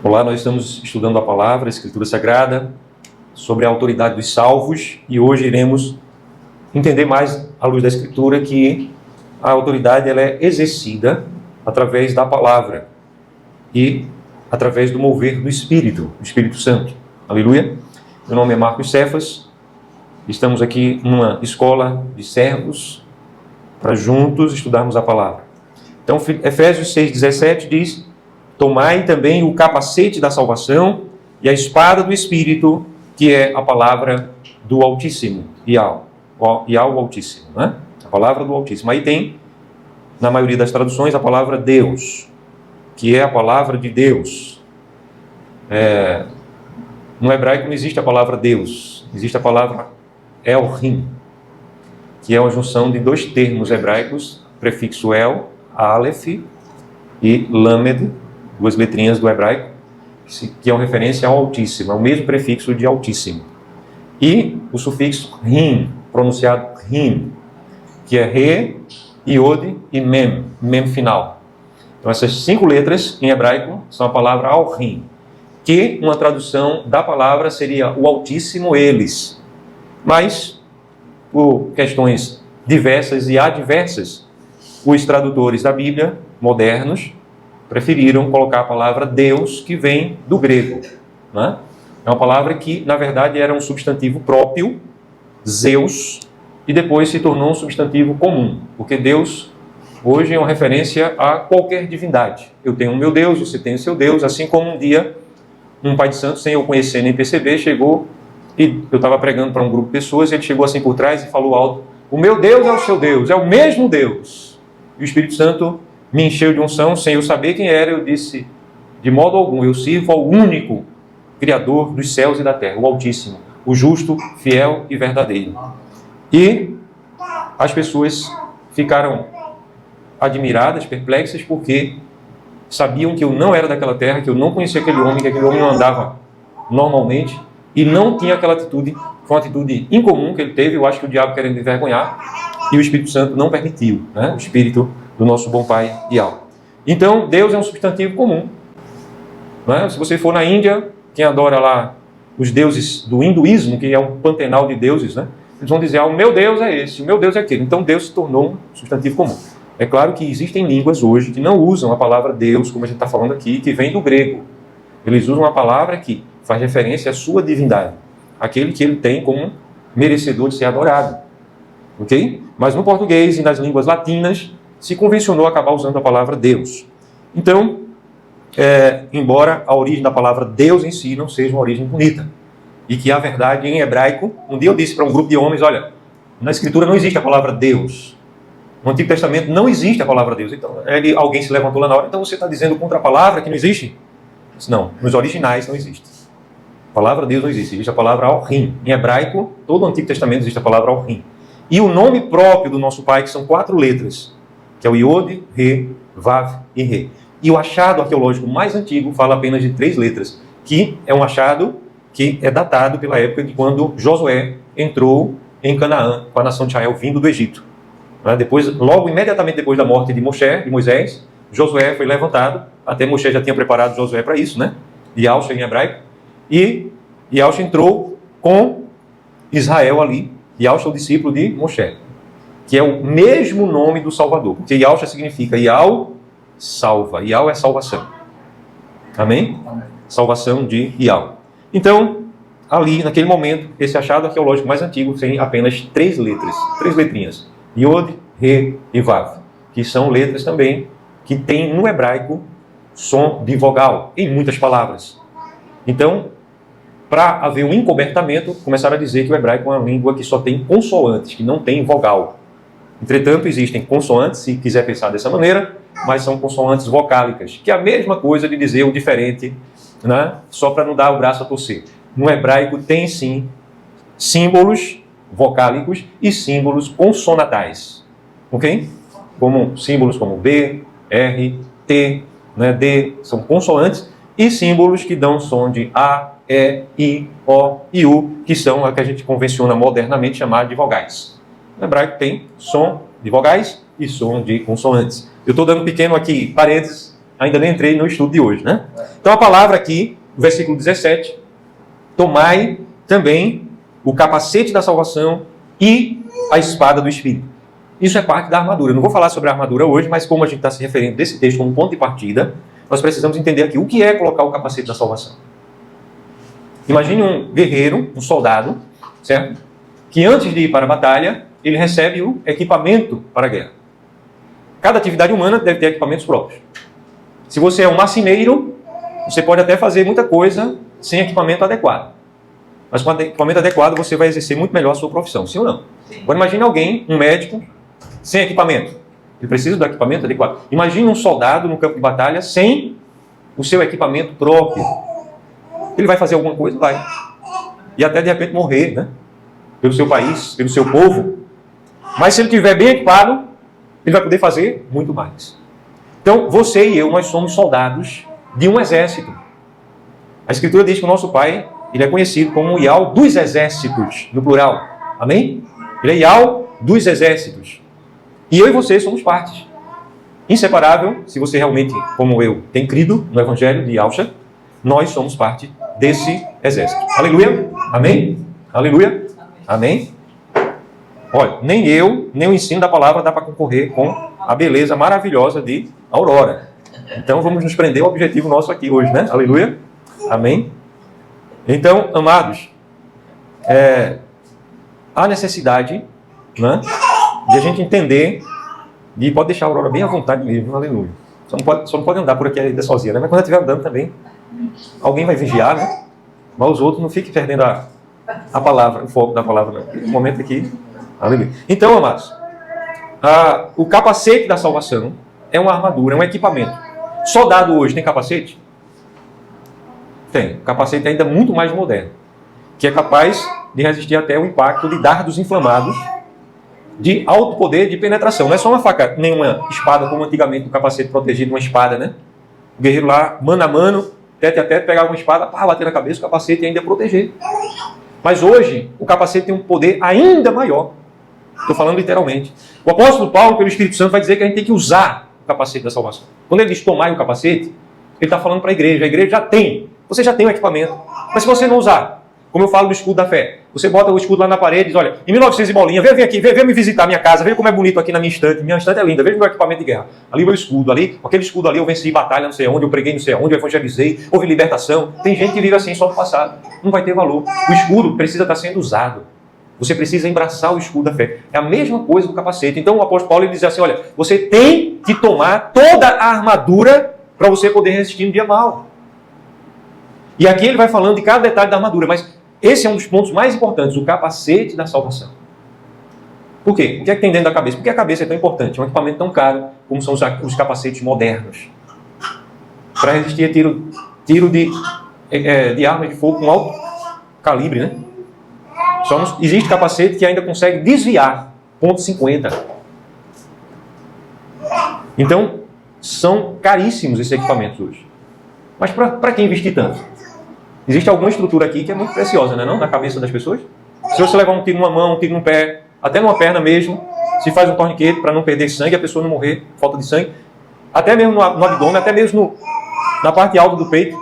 Olá, nós estamos estudando a palavra, a Escritura Sagrada, sobre a autoridade dos salvos, e hoje iremos entender mais, à luz da Escritura, que a autoridade ela é exercida através da palavra e através do mover do Espírito Santo. Aleluia! Meu nome é Marcos Cefas, estamos aqui numa escola de servos para juntos estudarmos a palavra. Então, Efésios 6,17 diz: tomai também o capacete da salvação e a espada do Espírito, que é a palavra do Altíssimo, Iau Altíssimo, né? A palavra do Altíssimo. Aí tem, na maioria das traduções, a palavra Deus, que é a palavra de Deus. No hebraico não existe a palavra Deus, existe a palavra Elohim, que é uma junção de dois termos hebraicos, prefixo El, Aleph e Lamed, duas letrinhas do hebraico, que é uma referência ao Altíssimo, é o mesmo prefixo de Altíssimo. E o sufixo Rim, pronunciado Rim, que é Re, Iod e Mem final. Então essas 5 letras em hebraico são a palavra Al-Rim, que uma tradução da palavra seria o Altíssimo Eles. Mas, por questões diversas e adversas, os tradutores da Bíblia, modernos, preferiram colocar a palavra Deus, que vem do grego, né? É uma palavra que, na verdade, era um substantivo próprio, Zeus, e depois se tornou um substantivo comum, porque Deus hoje é uma referência a qualquer divindade. Eu tenho o meu Deus, você tem o seu Deus, assim como um dia um pai de santo, sem eu conhecer nem perceber, chegou, e eu estava pregando para um grupo de pessoas, e ele chegou assim por trás e falou alto: o meu Deus é o seu Deus, é o mesmo Deus. E o Espírito Santo me encheu de unção, sem eu saber quem era. Eu disse: de modo algum, eu sirvo ao único Criador dos céus e da terra, o Altíssimo, o justo, fiel e verdadeiro. E as pessoas ficaram admiradas, perplexas, porque sabiam que eu não era daquela terra, que eu não conhecia aquele homem, que aquele homem não andava normalmente, e não tinha aquela atitude. Foi uma atitude incomum que ele teve. Eu acho que o diabo querendo me envergonhar, e o Espírito Santo não permitiu, né? O Espírito do nosso bom Pai Iau. Então, Deus é um substantivo comum, né? Se você for na Índia, quem adora lá os deuses do hinduísmo, que é um pantenal de deuses, né? Eles vão dizer: o meu Deus é esse, o meu Deus é aquele. Então, Deus se tornou um substantivo comum. É claro que existem línguas hoje que não usam a palavra Deus, como a gente está falando aqui, que vem do grego. Eles usam uma palavra que faz referência à sua divindade, aquele que ele tem como merecedor de ser adorado. Ok? Mas no português e nas línguas latinas se convencionou acabar usando a palavra Deus. Então, embora a origem da palavra Deus em si não seja uma origem bonita, e que a verdade em hebraico, um dia eu disse para um grupo de homens: olha, na Escritura não existe a palavra Deus. No Antigo Testamento não existe a palavra Deus. Então, alguém se levantou lá na hora: então você está dizendo contra a palavra que não existe? Eu disse: não, nos originais não existe. A palavra Deus não existe, existe a palavra Al-Rim. Em hebraico, todo o Antigo Testamento existe a palavra Al-Rim. E o nome próprio do nosso Pai, que são 4 letras, que é o Iod, Re, Vav e Re. E o achado arqueológico mais antigo fala apenas de 3 letras, que é um achado que é datado pela época de quando Josué entrou em Canaã com a nação de Israel vindo do Egito. Depois, logo imediatamente depois da morte de Moisés, Josué foi levantado. Até Moisés já tinha preparado Josué para isso, né? Yahshua em hebraico. E Yahshua entrou com Israel ali. Yahshua é o discípulo de Moshe, que é o mesmo nome do Salvador, porque Yahshua significa Yau, salva. Yau é salvação. Amém? Salvação de Yau. Então, ali, naquele momento, esse achado arqueológico mais antigo tem apenas 3 letras, 3 letrinhas: Yod, Re e Vav, que são letras também que têm no hebraico som de vogal, em muitas palavras. Então, para haver um encobertamento, começaram a dizer que o hebraico é uma língua que só tem consoantes, que não tem vogal. Entretanto, existem consoantes, se quiser pensar dessa maneira, mas são consoantes vocálicas, que é a mesma coisa de dizer o diferente, né? Só para não dar o braço a torcer. No hebraico tem sim símbolos vocálicos e símbolos consonatais, ok? Como símbolos como B, R, T, né, D, são consoantes, e símbolos que dão som de A, E, I, O e U, que são a que a gente convenciona modernamente chamar de vogais. No hebraico tem som de vogais e som de consoantes. Eu estou dando pequeno aqui parênteses ainda nem entrei no estudo de hoje, né? Então a palavra aqui, versículo 17, tomai também o capacete da salvação e a espada do Espírito. Isso é parte da armadura. Eu não vou falar sobre a armadura hoje, mas como a gente está se referindo desse texto como ponto de partida, nós precisamos entender aqui o que é colocar o capacete da salvação. Imagine um guerreiro, um soldado, certo? Que antes de ir para a batalha, ele recebe o equipamento para a guerra. Cada atividade humana deve ter equipamentos próprios. Se você é um marceneiro, você pode até fazer muita coisa sem equipamento adequado. Mas com equipamento adequado, você vai exercer muito melhor a sua profissão, sim ou não? Sim. Agora imagine alguém, um médico, sem equipamento. Ele precisa do equipamento adequado. Imagine um soldado no campo de batalha sem o seu equipamento próprio. Ele vai fazer alguma coisa? Vai. E até de repente morrer, né? Pelo seu país, pelo seu povo. Mas se ele estiver bem equipado, ele vai poder fazer muito mais. Então, você e eu, nós somos soldados de um exército. A Escritura diz que o nosso Pai, ele é conhecido como o Ial dos exércitos, no plural. Amém? Ele é Ial dos exércitos. E eu e você somos parte. Inseparável, se você realmente, como eu, tem crido no Evangelho de Yahshua, nós somos parte desse exército. Aleluia? Amém? Aleluia? Amém? Olha, nem eu, nem o ensino da palavra dá para concorrer com a beleza maravilhosa de Aurora. Então vamos nos prender ao objetivo nosso aqui hoje, né? Aleluia? Amém? Então, amados, há necessidade, né, de a gente entender, e pode deixar a Aurora bem à vontade mesmo, aleluia. Só não pode andar por aqui ainda sozinha, né? Mas quando ela estiver andando também, alguém vai vigiar, né? Mas os outros não fiquem perdendo a palavra, o foco da palavra, não. No momento aqui, aleluia. Então, amados, o capacete da salvação é uma armadura, é um equipamento. Soldado hoje tem capacete? Tem. O capacete é ainda muito mais moderno, que é capaz de resistir até o impacto de dardos inflamados de alto poder de penetração. Não é só uma faca, nem uma espada, como antigamente o capacete protegia de uma espada, né? O guerreiro lá, mano a mano, tete a tete, pegava uma espada, bater na cabeça, o capacete ainda ia proteger. Mas hoje, o capacete tem um poder ainda maior. Estou falando literalmente. O apóstolo Paulo, pelo Espírito Santo, vai dizer que a gente tem que usar o capacete da salvação. Quando ele diz tomar o capacete, ele está falando para a igreja já tem. Você já tem o equipamento. Mas se você não usar, como eu falo do escudo da fé, você bota o escudo lá na parede e diz, olha, em 1900 e bolinha, vem aqui, vem me visitar a minha casa, vê como é bonito aqui na minha estante é linda, veja o meu equipamento de guerra. Ali o meu escudo, ali, aquele escudo ali eu venci batalha não sei onde, eu preguei não sei onde, eu evangelizei, houve libertação. Tem gente que vive assim só no passado, não vai ter valor. O escudo precisa estar sendo usado. Você precisa embraçar o escudo da fé. É a mesma coisa do capacete. Então o apóstolo Paulo ele diz assim, olha, você tem que tomar toda a armadura para você poder resistir no dia mau. E aqui ele vai falando de cada detalhe da armadura, mas esse é um dos pontos mais importantes, o capacete da salvação. Por quê? O que é que tem dentro da cabeça? Por que a cabeça é tão importante? É um equipamento tão caro como são os capacetes modernos. Para resistir a tiro de armas de fogo com alto calibre, né? Existe capacete que ainda consegue desviar .50. Então, são caríssimos esses equipamentos hoje. Mas para que investir tanto? Existe alguma estrutura aqui que é muito preciosa, né, não? Na cabeça das pessoas. Se você levar um tiro numa mão, um tiro no pé, até numa perna mesmo, se faz um torniquete para não perder sangue, a pessoa não morrer, falta de sangue, até mesmo no abdômen, até mesmo na parte alta do peito,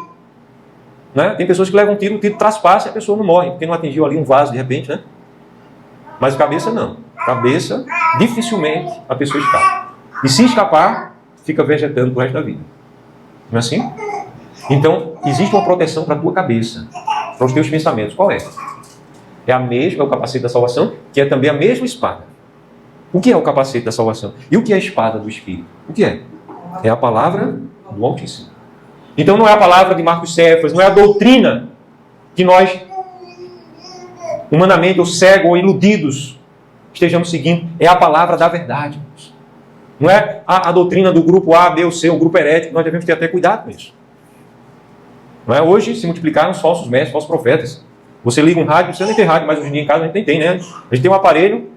né? Tem pessoas que levam um tiro, o tiro traspassa e a pessoa não morre, porque não atingiu ali um vaso de repente, né? Mas a cabeça não. Cabeça, dificilmente a pessoa escapa. E se escapar, fica vegetando pro resto da vida. Não é assim? Então, existe uma proteção para a tua cabeça, para os teus pensamentos. Qual é? É o capacete da salvação, que é também a mesma espada. O que é o capacete da salvação? E o que é a espada do Espírito? O que é? É a palavra do Altíssimo. Então não é a palavra de Marcos Cefas, não é a doutrina que nós, humanamente, ou cegos ou iludidos, estejamos seguindo. É a palavra da verdade. Não é a doutrina do grupo A, B ou C, o grupo herético. Nós devemos ter até cuidado com isso. Não é? Hoje se multiplicaram os falsos mestres, falsos profetas. Você liga um rádio, você nem tem rádio, mas hoje em dia em casa a gente nem tem, né? A gente tem um aparelho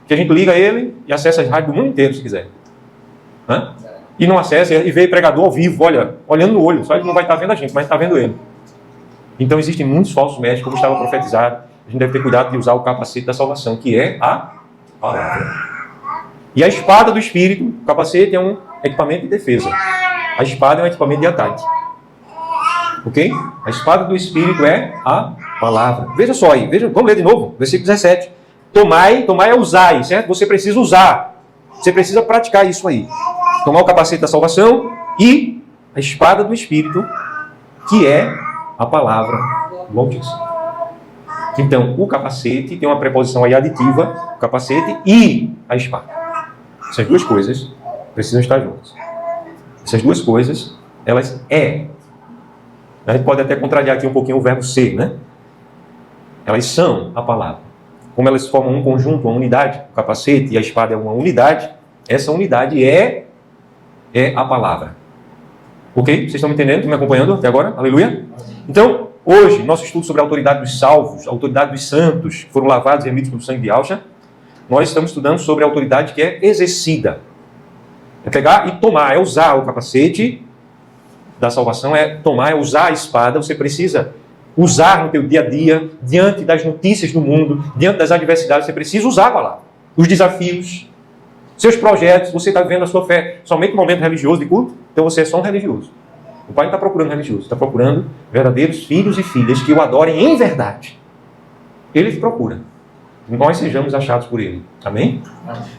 que a gente liga ele e acessa as rádios do mundo inteiro, se quiser. Né? E não acessa, e vê pregador ao vivo, olhando no olho. Só ele não vai estar vendo a gente, mas está vendo ele. Então existem muitos falsos mestres, como estava profetizado. A gente deve ter cuidado de usar o capacete da salvação, que é a palavra. E a espada do Espírito, o capacete é um equipamento de defesa. A espada é um equipamento de ataque. Ok? A espada do Espírito é a palavra. Veja só aí, vamos ler de novo, versículo 17. Tomai é usai, certo? Você precisa usar. Você precisa praticar isso aí. Tomar o capacete da salvação e a espada do Espírito, que é a palavra do Altíssimo. Então, o capacete tem uma preposição aí aditiva, o capacete e a espada. Essas duas coisas precisam estar juntas. Essas duas coisas, elas A gente pode até contrariar aqui um pouquinho o verbo ser, né? Elas são a palavra. Como elas formam um conjunto, uma unidade, o capacete e a espada é uma unidade, essa unidade é a palavra. Ok? Vocês estão me entendendo? Estão me acompanhando até agora? Aleluia? Então, hoje, nosso estudo sobre a autoridade dos salvos, a autoridade dos santos, que foram lavados e remidos pelo sangue de Yahshua, nós estamos estudando sobre a autoridade que é exercida. É pegar e tomar, é usar o capacete da salvação, é tomar, é usar a espada. Você precisa usar no teu dia a dia, diante das notícias do mundo, diante das adversidades, você precisa usar a palavra. Os desafios, seus projetos, você está vivendo a sua fé somente no momento religioso de culto, então você é só um religioso. O Pai não está procurando religioso, está procurando verdadeiros filhos e filhas que o adorem em verdade. Ele te procura. Nós sejamos achados por Ele. Amém?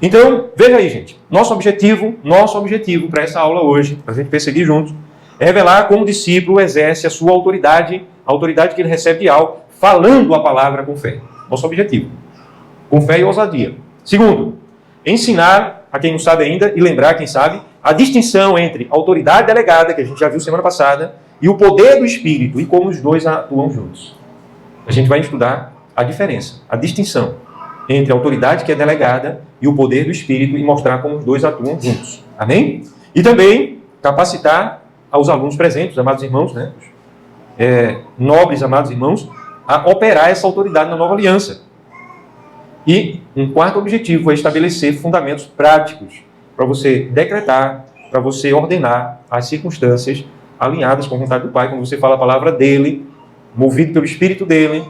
Então, veja aí, gente. Nosso objetivo para essa aula hoje, para a gente perseguir juntos, é revelar como o discípulo exerce a sua autoridade, a autoridade que ele recebe de Yahweh, falando a palavra com fé. Nosso objetivo. Com fé e ousadia. Segundo, ensinar a quem não sabe ainda e lembrar quem sabe a distinção entre a autoridade delegada, que a gente já viu semana passada, e o poder do Espírito, e como os dois atuam juntos. A gente vai estudar a diferença, a distinção entre a autoridade que é delegada e o poder do Espírito e mostrar como os dois atuam juntos. Amém? E também capacitar aos alunos presentes, amados irmãos, né? Nobres, amados irmãos, a operar essa autoridade na nova aliança. E um quarto objetivo é estabelecer fundamentos práticos para você decretar, para você ordenar as circunstâncias alinhadas com a vontade do Pai. Quando você fala a palavra dele, movido pelo Espírito dele,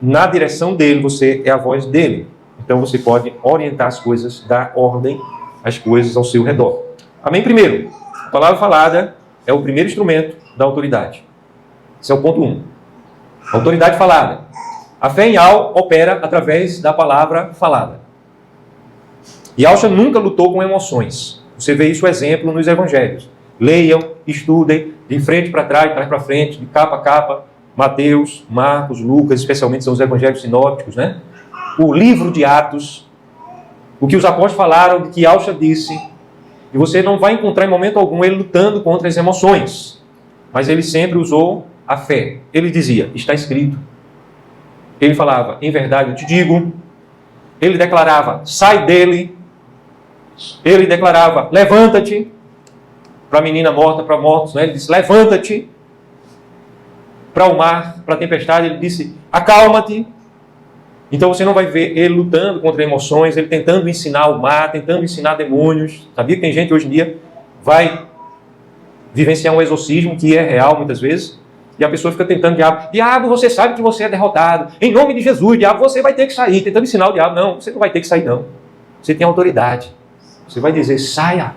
na direção dele, você é a voz dele. Então você pode orientar as coisas, dar ordem às coisas ao seu redor. Amém? Primeiro, a palavra falada é o primeiro instrumento da autoridade. Esse é o ponto 1. Autoridade falada. A fé em Yahweh opera através da palavra falada. Yahshua nunca lutou com emoções. Você vê isso exemplo nos evangelhos. Leiam, estudem, de frente para trás, de trás para frente, de capa a capa. Mateus, Marcos, Lucas, especialmente são os evangelhos sinópticos, né? O livro de Atos, o que os apóstolos falaram, de que Yahshua disse, e você não vai encontrar em momento algum ele lutando contra as emoções, mas ele sempre usou a fé. Ele dizia, está escrito. Ele falava, em verdade eu te digo. Ele declarava, sai dele. Ele declarava, levanta-te. Para a menina morta, para mortos, né? Ele disse, levanta-te. Para o mar, para a tempestade, ele disse, acalma-te. Então você não vai ver ele lutando contra emoções, ele tentando ensinar o mar, tentando ensinar demônios. Sabia que tem gente hoje em dia vai vivenciar um exorcismo que é real muitas vezes, e a pessoa fica tentando, diabo, você sabe que você é derrotado, em nome de Jesus, diabo, você vai ter que sair, tentando ensinar o diabo. Não, você não vai ter que sair não, você tem autoridade, você vai dizer, saia.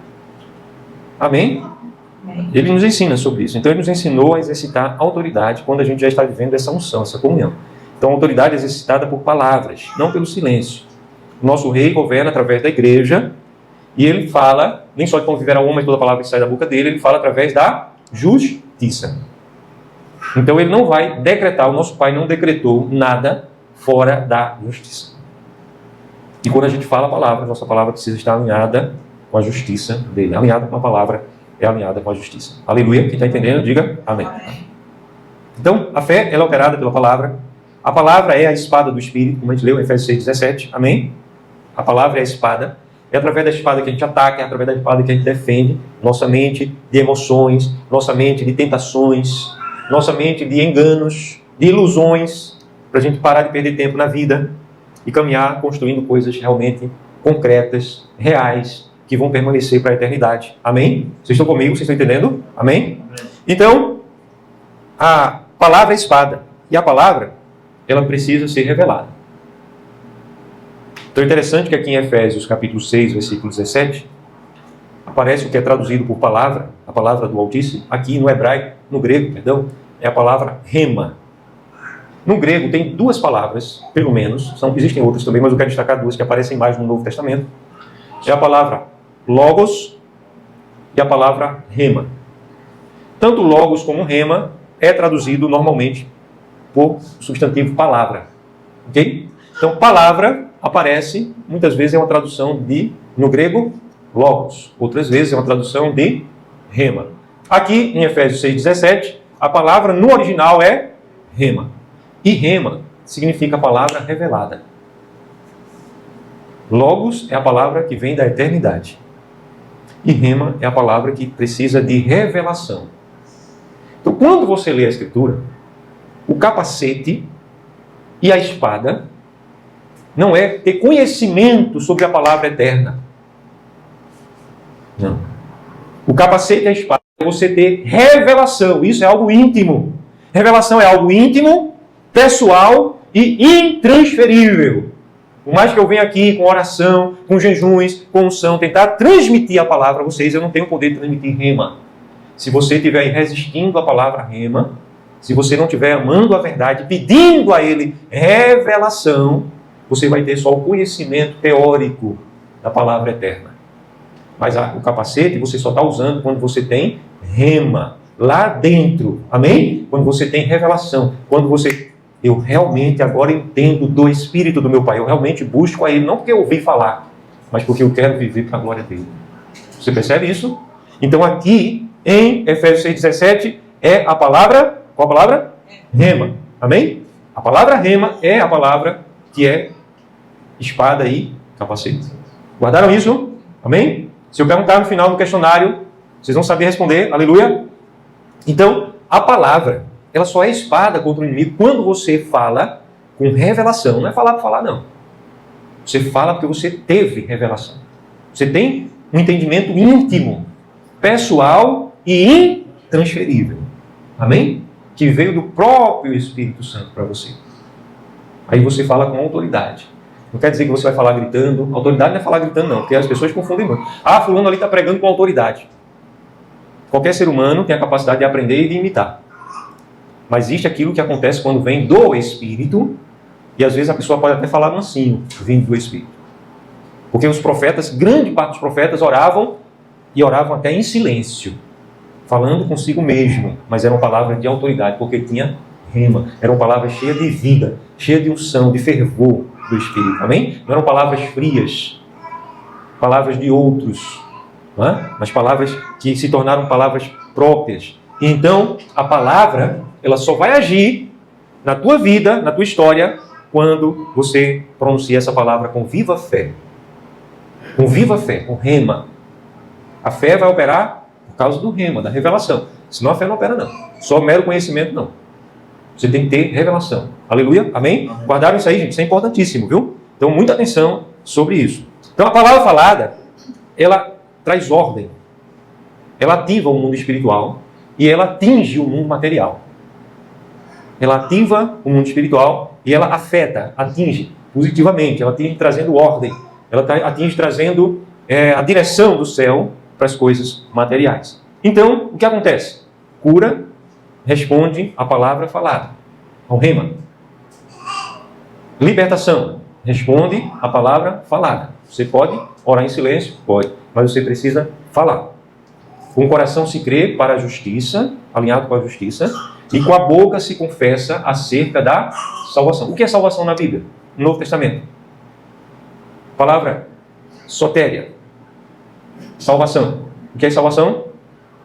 Amém? Ele nos ensina sobre isso. Então ele nos ensinou a exercitar a autoridade quando a gente já está vivendo essa unção, essa comunhão. Então a autoridade é exercitada por palavras, não pelo silêncio. O nosso rei governa através da igreja e ele fala, nem só de como viver a uma e toda palavra que sai da boca dele, ele fala através da justiça. Então ele não vai decretar, o nosso Pai não decretou nada fora da justiça. E quando a gente fala a palavra, nossa palavra precisa estar alinhada com a justiça dele. Alinhada com a palavra é alinhada com a justiça. Aleluia. Quem está entendendo, diga amém. Então, a fé ela é operada pela palavra. A palavra é a espada do Espírito, como a gente leu em Efésios 6,17. Amém? A palavra é a espada. É através da espada que a gente ataca, é através da espada que a gente defende nossa mente de emoções, nossa mente de tentações, nossa mente de enganos, de ilusões, para a gente parar de perder tempo na vida e caminhar construindo coisas realmente concretas, reais, que vão permanecer para a eternidade. Amém? Vocês estão comigo? Vocês estão entendendo? Amém? Então, a palavra é espada. E a palavra, ela precisa ser revelada. Então é interessante que aqui em Efésios capítulo 6, versículo 17, aparece o que é traduzido por palavra, a palavra do Altíssimo, aqui no hebraico, no grego, perdão, é a palavra rema. No grego tem duas palavras, pelo menos, existem outras também, mas eu quero destacar duas que aparecem mais no Novo Testamento. É a palavra logos e a palavra rema. Tanto logos como rema é traduzido normalmente por substantivo palavra. Ok? Então, palavra aparece, muitas vezes é uma tradução de, no grego, logos. Outras vezes é uma tradução de rema. Aqui, em Efésios 6,17, a palavra no original é rema. E rema significa a palavra revelada. Logos é a palavra que vem da eternidade. E rema é a palavra que precisa de revelação. Então, quando você lê a Escritura, o capacete e a espada não é ter conhecimento sobre a palavra eterna. Não. O capacete e a espada é você ter revelação. Isso é algo íntimo. Revelação é algo íntimo, pessoal e intransferível. Por mais que eu venha aqui com oração, com jejuns, com unção, tentar transmitir a palavra a vocês, eu não tenho poder de transmitir rema. Se você estiver resistindo à palavra rema, se você não estiver amando a verdade, pedindo a Ele revelação, você vai ter só o conhecimento teórico da palavra eterna. Mas o capacete você só está usando quando você tem rema lá dentro. Amém? Quando você tem revelação. Quando você... Eu realmente agora entendo do Espírito do meu Pai. Eu realmente busco a Ele, não porque eu ouvi falar, mas porque eu quero viver para a glória dele. Você percebe isso? Então aqui, em Efésios 6,17, é a palavra... Qual a palavra? Rema. Amém? A palavra rema é a palavra que é espada e capacete. Guardaram isso? Amém? Se eu perguntar no final do questionário, vocês vão saber responder. Aleluia? Então, a palavra, ela só é espada contra o inimigo quando você fala com revelação. Não é falar por falar, não. Você fala porque você teve revelação. Você tem um entendimento íntimo, pessoal e intransferível. Amém? Que veio do próprio Espírito Santo para você. Aí você fala com autoridade. Não quer dizer que você vai falar gritando. Autoridade não é falar gritando, não, porque as pessoas confundem muito. Ah, fulano ali está pregando com autoridade. Qualquer ser humano tem a capacidade de aprender e de imitar. Mas existe aquilo que acontece quando vem do Espírito, e às vezes a pessoa pode até falar mansinho, vindo do Espírito. Porque os profetas, grande parte dos profetas, oravam, e oravam até em silêncio, falando consigo mesmo, mas era uma palavra de autoridade, porque tinha rema, era uma palavra cheia de vida, cheia de unção, de fervor do Espírito, amém? Não eram palavras frias, palavras de outros, não é? Mas palavras que se tornaram palavras próprias. E então, a palavra, ela só vai agir na tua vida, na tua história, quando você pronuncia essa palavra com viva fé. Com viva fé, com rema. A fé vai operar por causa do rema, da revelação. Senão a fé não opera, não. Só mero conhecimento, não. Você tem que ter revelação. Aleluia? Amém? Guardaram isso aí, gente? Isso é importantíssimo, viu? Então, muita atenção sobre isso. Então, a palavra falada, ela traz ordem. Ela ativa o mundo espiritual e ela atinge o mundo material. Ela ativa o mundo espiritual e ela afeta, atinge positivamente. Ela atinge trazendo ordem. Ela atinge trazendo a direção do céu para as coisas materiais. Então, o que acontece? Cura responde à palavra falada, ao rema. Libertação responde à palavra falada. Você pode orar em silêncio? Pode, mas você precisa falar. Com o coração se crê para a justiça, alinhado com a justiça, e com a boca se confessa acerca da salvação. O que é salvação na Bíblia? No Novo Testamento. Palavra sotéria. Salvação. O que é salvação?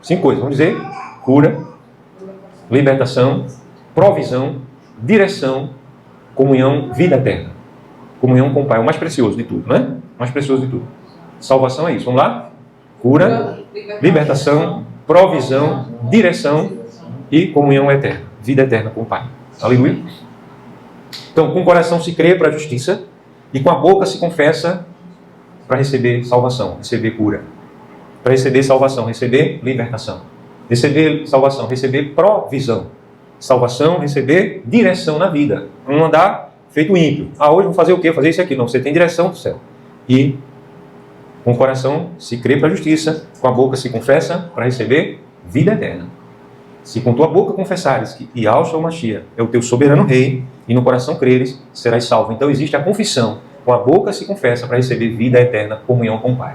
5 coisas. Vamos dizer: cura, libertação, provisão, direção, comunhão, vida eterna. Comunhão com o Pai. É o mais precioso de tudo, não é? O mais precioso de tudo. Salvação é isso. Vamos lá? Cura, libertação, provisão, direção e comunhão eterna. Vida eterna com o Pai. Aleluia. Então, com o coração se crê para a justiça e com a boca se confessa para receber salvação, receber cura. Para receber salvação, receber libertação. Receber salvação, receber provisão. Salvação, receber direção na vida. Não andar feito ímpio. Ah, hoje vou fazer o quê? Fazer isso aqui. Não, você tem direção do céu. E Com o coração se crê para a justiça, com a boca se confessa para receber vida eterna. Se com tua boca confessares que Yahushua Mashiach é o teu soberano rei, e no coração creres, serás salvo. Então existe a confissão, com a boca se confessa para receber vida eterna, comunhão com o Pai.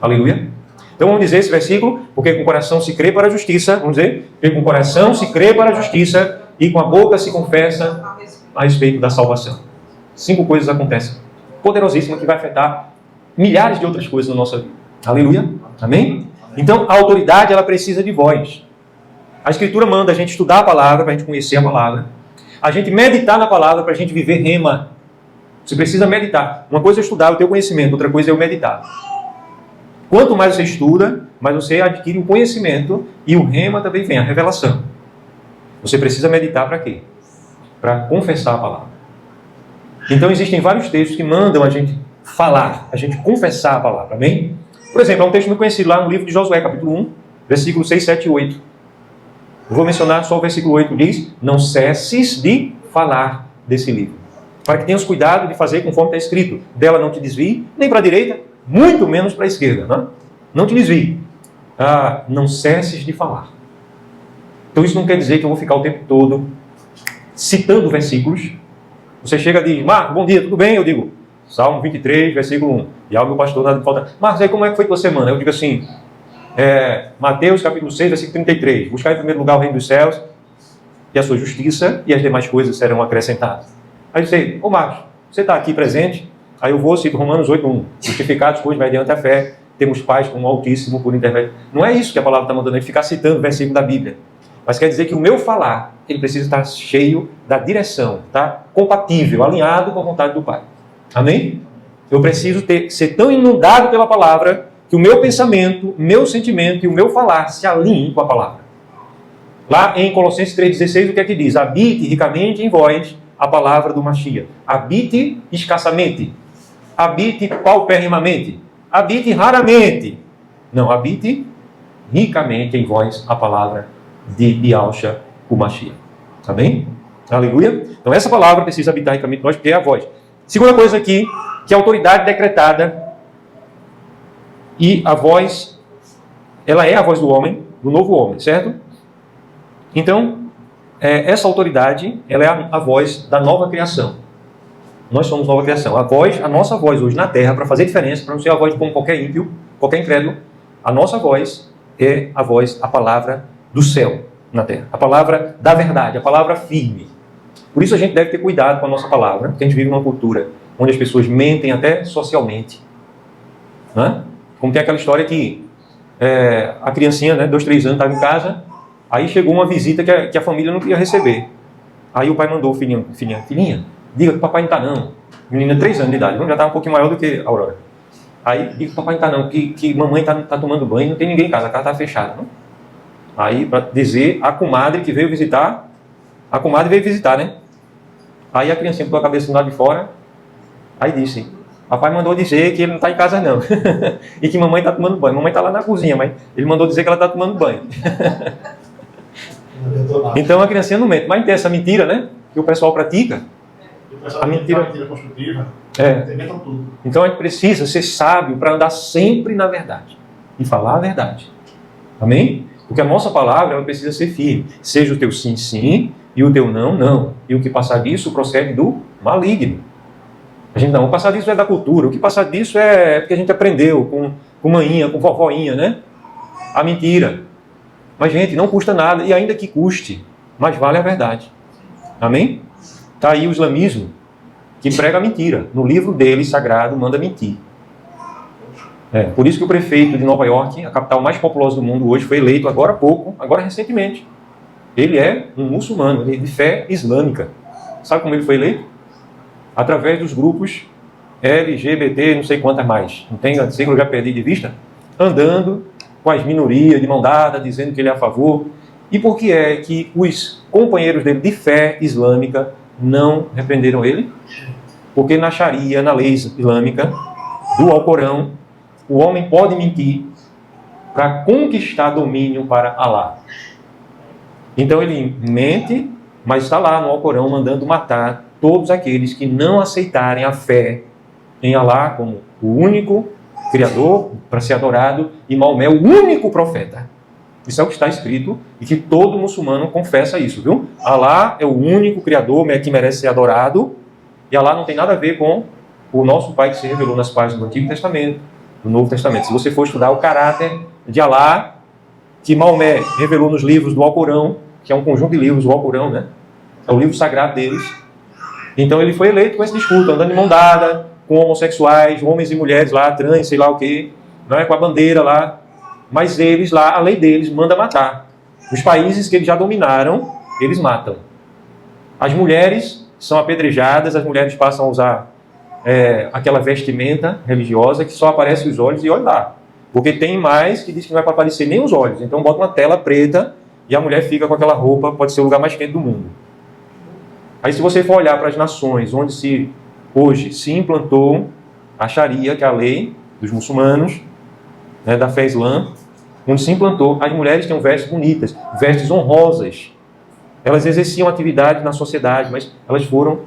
Aleluia. Então vamos dizer esse versículo, porque com o coração se crê para a justiça, vamos dizer, porque com o coração se crê para a justiça, e com a boca se confessa a respeito da salvação. 5 coisas acontecem, poderosíssimas, que vai afetar milhares de outras coisas na nossa vida. Aleluia. Amém? Então a autoridade, ela precisa de voz. A Escritura manda a gente estudar a palavra, para a gente conhecer a palavra. A gente meditar na palavra, para a gente viver rema. Você precisa meditar. Uma coisa é estudar o teu conhecimento, outra coisa é o meditar. Quanto mais você estuda, mais você adquire o conhecimento, e o rema também vem, a revelação. Você precisa meditar para quê? Para confessar a palavra. Então existem vários textos que mandam a gente falar, a gente confessar a palavra. Amém? Por exemplo, há um texto muito conhecido lá no livro de Josué, capítulo 1, versículos 6, 7 e 8. Eu vou mencionar só o versículo 8, diz: não cesses de falar desse livro, para que tenhas cuidado de fazer conforme está escrito. Dela não te desvie, nem para a direita, muito menos para a esquerda. Não te desvie. Não cesses de falar. Então isso não quer dizer que eu vou ficar o tempo todo citando versículos. Você chega e diz: Marcos, bom dia, tudo bem? Eu digo: Salmo 23, versículo 1. E ao meu pastor nada me falta. Marcos, aí como é que foi tua semana? Eu digo assim: Mateus capítulo 6, versículo 33. Buscar em primeiro lugar o reino dos céus e a sua justiça, e as demais coisas serão acrescentadas. Aí eu sei: ô Marcos, você está aqui presente? Aí eu vou, cito Romanos 8:1. Justificados, pois, mediante a fé, temos paz com o Altíssimo por intermédio. Não é isso que a palavra está mandando, é ficar citando o versículo da Bíblia. Mas quer dizer que o meu falar, ele precisa estar cheio da direção, tá? Compatível, alinhado com a vontade do Pai. Amém? Eu preciso ser tão inundado pela palavra que o meu pensamento, meu sentimento e o meu falar se alinhem com a palavra. Lá em Colossenses 3,16, o que é que diz? Habite ricamente em vós a palavra do Mashiach. Habite escassamente. Habite pauperimamente. Habite raramente. Não, habite ricamente em vós a palavra de Yahushua o Mashiach. Amém? Aleluia? Então essa palavra precisa habitar ricamente em nós, porque é a voz. Segunda coisa aqui, que a autoridade decretada, e a voz, ela é a voz do homem, do novo homem, certo? Então, essa autoridade, ela é a voz da nova criação. Nós somos nova criação. A nossa voz hoje na terra, para fazer diferença, para não ser a voz de como qualquer ímpio, qualquer incrédulo, a nossa voz é a voz, a palavra do céu na terra. A palavra da verdade, a palavra firme. Por isso a gente deve ter cuidado com a nossa palavra, porque a gente vive numa cultura onde as pessoas mentem até socialmente. Não é? Como tem aquela história que a criancinha, 2, 3 anos, estava em casa, aí chegou uma visita que a família não queria receber. Aí o pai mandou: filhinha, diga que o papai não está não. Menina 3 anos de idade, já estava um pouquinho maior do que a Aurora. Aí diga que o papai não está não, que mamãe está tomando banho, não tem ninguém em casa, a casa está fechada. Não? Aí, para dizer, a comadre que veio visitar, né? Aí a criancinha botou a cabeça do lado de fora, aí disse: papai mandou dizer que ele não está em casa não. E que mamãe está tomando banho. Mamãe está lá na cozinha, mas ele mandou dizer que ela está tomando banho. Então a criancinha não mente. Mas tem essa mentira, né? Que o pessoal pratica. A mentira construtiva. Então a gente precisa ser sábio para andar sempre na verdade. E falar a verdade. Amém? Porque a nossa palavra, ela precisa ser firme. Seja o teu sim, sim, e o teu não, não. E o que passar disso procede do maligno. A gente não, o passar disso é da cultura. O que passar disso é porque a gente aprendeu com maninha, com vovoinha, né? A mentira. Mas, gente, não custa nada. E ainda que custe, mas vale a verdade. Amém? Está aí o islamismo, que prega a mentira. No livro dele, sagrado, manda mentir. Por isso que o prefeito de Nova York, a capital mais populosa do mundo hoje, foi eleito agora há pouco, agora recentemente. Ele é um muçulmano, de fé islâmica. Sabe como ele foi eleito? Através dos grupos LGBT, não sei quantas mais. Não tem, sei que eu já perdi de vista. Andando com as minorias, de mão dada, dizendo que ele é a favor. E por que é que os companheiros dele de fé islâmica não repreenderam ele? Porque na Sharia, na lei islâmica, do Alcorão, o homem pode mentir para conquistar domínio para Alá. Então ele mente, mas está lá no Alcorão mandando matar todos aqueles que não aceitarem a fé em Alá como o único criador para ser adorado e Maomé o único profeta. Isso é o que está escrito e que todo muçulmano confessa isso, viu? Alá é o único criador que merece ser adorado e Alá não tem nada a ver com o nosso Pai que se revelou nas páginas do Antigo Testamento, do Novo Testamento. Se você for estudar o caráter de Alá, que Maomé revelou nos livros do Alcorão, que é um conjunto de livros, o Alcorão, né? É o livro sagrado deles. Então ele foi eleito com esse discurso, andando de mão dada, com homossexuais, homens e mulheres lá, trans, sei lá o quê, não é? Com a bandeira lá. Mas eles lá, a lei deles manda matar. Os países que eles já dominaram, eles matam. As mulheres são apedrejadas, as mulheres passam a usar aquela vestimenta religiosa que só aparece os olhos e olha lá. Porque tem mais que diz que não é para aparecer nem os olhos. Então bota uma tela preta e a mulher fica com aquela roupa, pode ser o lugar mais quente do mundo. Aí se você for olhar para as nações onde hoje se implantou a Sharia, que é a lei dos muçulmanos, né, da fé islã, onde se implantou, as mulheres têm vestes bonitas, vestes honrosas. Elas exerciam atividade na sociedade, mas elas foram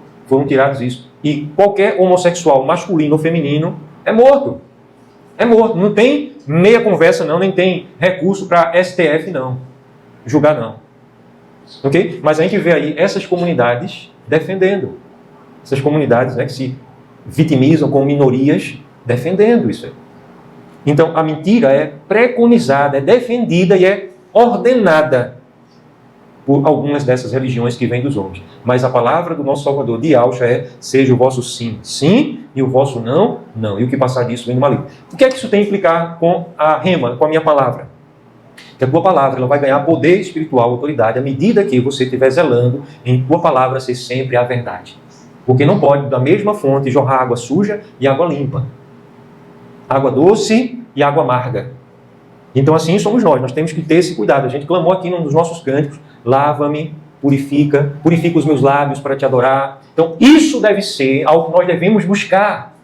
tiradas isso. E qualquer homossexual, masculino ou feminino, é morto. É morto. Não tem meia conversa não, nem tem recurso para STF não. Julgar não. Ok? Mas a gente vê aí essas comunidades defendendo. Essas comunidades, né, que se vitimizam com minorias defendendo isso aí. Então, a mentira é preconizada, é defendida e é ordenada por algumas dessas religiões que vêm dos homens. Mas a palavra do nosso Salvador de Yahshua é: seja o vosso sim, sim, e o vosso não, não. E o que passar disso vem do maligno. O que é que isso tem a implicar com a rema, com a minha palavra? Que a tua palavra ela vai ganhar poder espiritual, autoridade, à medida que você estiver zelando em tua palavra ser sempre a verdade. Porque não pode, da mesma fonte, jorrar água suja e água limpa. Água doce e água amarga. Então assim somos nós temos que ter esse cuidado. A gente clamou aqui num dos nossos cânticos: lava-me, purifica os meus lábios para te adorar. Então isso deve ser algo que nós devemos buscar.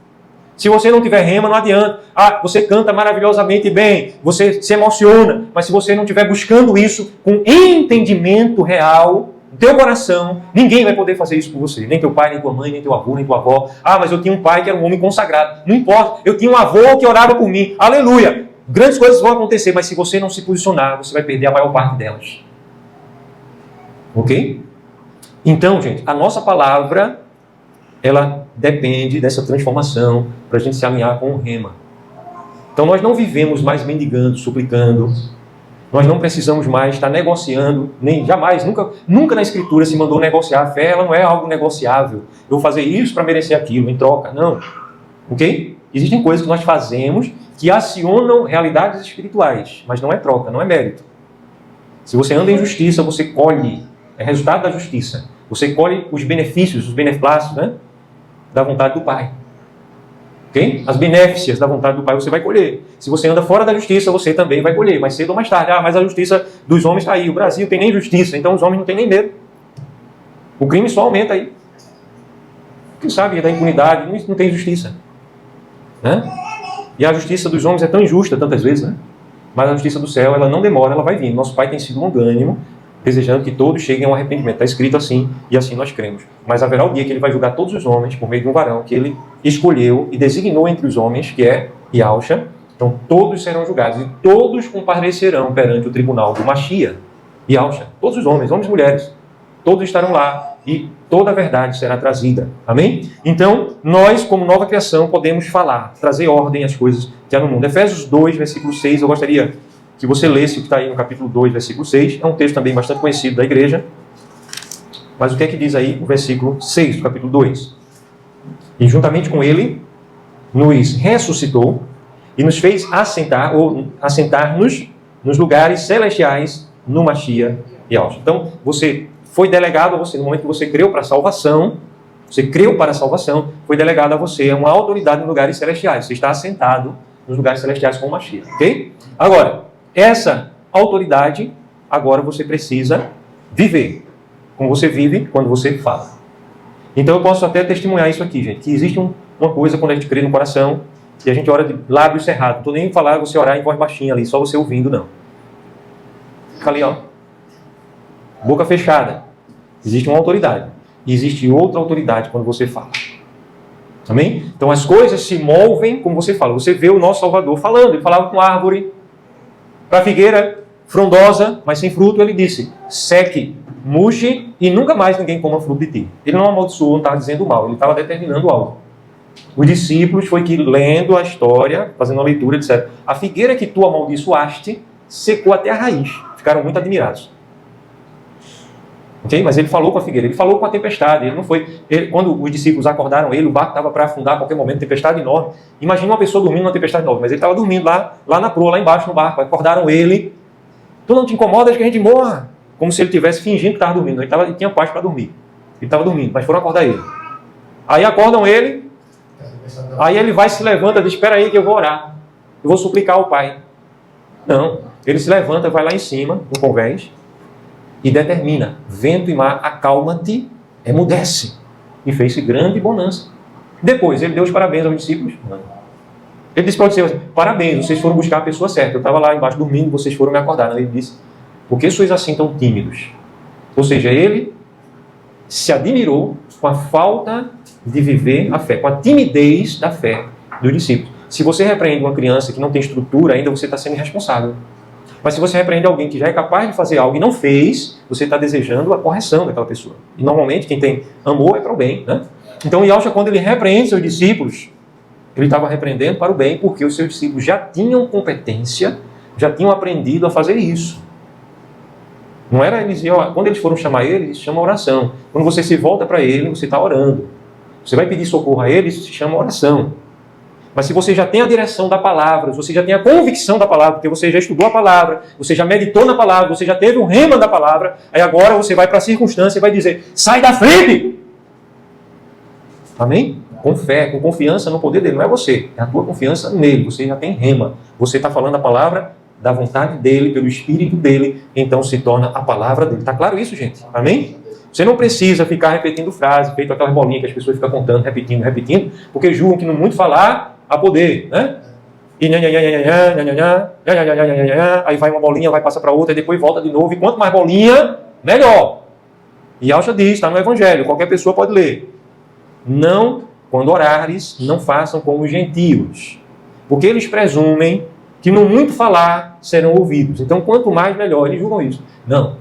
Se você não tiver rema, não adianta. Você canta maravilhosamente bem, você se emociona, mas se você não estiver buscando isso com entendimento real, no teu coração, ninguém vai poder fazer isso por você. Nem teu pai, nem tua mãe, nem teu avô, nem tua avó. Mas eu tinha um pai que era um homem consagrado. Não importa, eu tinha um avô que orava por mim. Aleluia! Grandes coisas vão acontecer, mas se você não se posicionar, você vai perder a maior parte delas. Ok? Então, gente, a nossa palavra, ela depende dessa transformação para a gente se alinhar com o rema. Então nós não vivemos mais mendigando, suplicando. Nós não precisamos mais estar negociando, nem jamais, nunca na Escritura se mandou negociar. A fé ela não é algo negociável. Eu vou fazer isso para merecer aquilo, em troca. Não. Ok? Existem coisas que nós fazemos que acionam realidades espirituais, mas não é troca, não é mérito. Se você anda em justiça, você colhe, é resultado da justiça. Você colhe os benefícios, os beneplácitos, né, da vontade do Pai. Okay? As benéficias da vontade do Pai você vai colher. Se você anda fora da justiça, você também vai colher, mais cedo ou mais tarde. Mas a justiça dos homens está aí. O Brasil tem nem justiça, então os homens não têm nem medo. O crime só aumenta aí. Quem sabe da impunidade, não tem justiça. Né? E a justiça dos homens é tão injusta tantas vezes, né? Mas a justiça do céu, ela não demora, ela vai vir. Nosso Pai tem sido longânimo, desejando que todos cheguem ao arrependimento. Está escrito assim, e assim nós cremos. Mas haverá o dia que ele vai julgar todos os homens por meio de um varão que ele escolheu e designou entre os homens, que é Yahshua. Então todos serão julgados e todos comparecerão perante o tribunal do Mashiach, Yahshua. Todos os homens e mulheres, todos estarão lá e toda a verdade será trazida. Amém? Então, nós, como nova criação, podemos falar, trazer ordem às coisas que há no mundo. Efésios 2, versículo 6, eu gostaria que você lesse o que está aí no capítulo 2, versículo 6. É um texto também bastante conhecido da igreja. Mas o que é que diz aí o versículo 6 do capítulo 2? E juntamente com ele, nos ressuscitou e nos fez assentar-nos nos lugares celestiais no Mashiach Yahshua. Então, você foi delegado a você, no momento que você creu para a salvação, foi delegado a você uma autoridade nos lugares celestiais. Você está assentado nos lugares celestiais com o Mashiach. Ok? Agora, essa autoridade, agora você precisa viver. Como você vive quando você fala. Então eu posso até testemunhar isso aqui, gente. Que existe uma coisa quando a gente crê no coração e a gente ora de lábios cerrados. Não estou nem falando você orar em voz baixinha ali, só você ouvindo, não. Fica ali, ó. Boca fechada. Existe uma autoridade. E existe outra autoridade quando você fala. Amém? Então as coisas se movem, como você fala. Você vê o nosso Salvador falando. Ele falava com árvore, para a figueira frondosa, mas sem fruto, ele disse: seque, murche e nunca mais ninguém coma fruto de ti. Ele não amaldiçoou, não estava dizendo mal, ele estava determinando algo. Os discípulos foi que, lendo a história, fazendo a leitura, disseram: a figueira que tu amaldiçoaste secou até a raiz. Ficaram muito admirados. Okay? Mas ele falou com a figueira, ele falou com a tempestade. Ele não foi. Quando os discípulos acordaram ele, o barco estava para afundar a qualquer momento, tempestade enorme. Imagina uma pessoa dormindo numa tempestade enorme, mas ele estava dormindo lá na proa, lá embaixo no barco. Acordaram ele: tu não te incomodas que a gente morra? Como se ele estivesse fingindo que estava dormindo. Ele tinha paz para dormir. Ele estava dormindo, mas foram acordar ele. Aí acordam ele, aí ele vai, se levanta e diz: espera aí que eu vou orar. Eu vou suplicar ao Pai. Não. Ele se levanta, vai lá em cima, no convés, e determina: vento e mar, acalma-te, emudece. E fez-se grande bonança. Depois, ele deu os parabéns aos discípulos. Não. Ele disse para os discípulos: parabéns, vocês foram buscar a pessoa certa. Eu estava lá embaixo dormindo, vocês foram me acordar. Ele disse: por que sois assim tão tímidos? Ou seja, ele se admirou com a falta de viver a fé, com a timidez da fé dos discípulos. Se você repreende uma criança que não tem estrutura, ainda você está sendo irresponsável. Mas se você repreende alguém que já é capaz de fazer algo e não fez, você está desejando a correção daquela pessoa. E normalmente quem tem amor é para o bem, né? Então Yahshua, quando ele repreende seus discípulos, ele estava repreendendo para o bem, porque os seus discípulos já tinham competência, já tinham aprendido a fazer isso. Não era eles, quando eles foram chamar ele, eles chamam oração. Quando você se volta para ele, você está orando. Você vai pedir socorro a ele, isso se chama oração. Mas se você já tem a direção da palavra, se você já tem a convicção da palavra, porque você já estudou a palavra, você já meditou na palavra, você já teve um rema da palavra, aí agora você vai para a circunstância e vai dizer: sai da frente! Amém? Com fé, com confiança no poder dele. Não é você, é a tua confiança nele. Você já tem rema. Você está falando a palavra da vontade dele, pelo Espírito dele, então se torna a palavra dele. Está claro isso, gente? Amém? Você não precisa ficar repetindo frases, feito aquelas bolinhas que as pessoas ficam contando, repetindo, porque julgam que no muito falar há poder, né? E aí vai uma bolinha, vai passar para outra, e depois volta de novo, e quanto mais bolinha, melhor. E Yahshua diz, está no Evangelho, qualquer pessoa pode ler: não, quando orares, não façam como os gentios, porque eles presumem que no muito falar serão ouvidos. Então, quanto mais, melhor. Eles julgam isso. Não.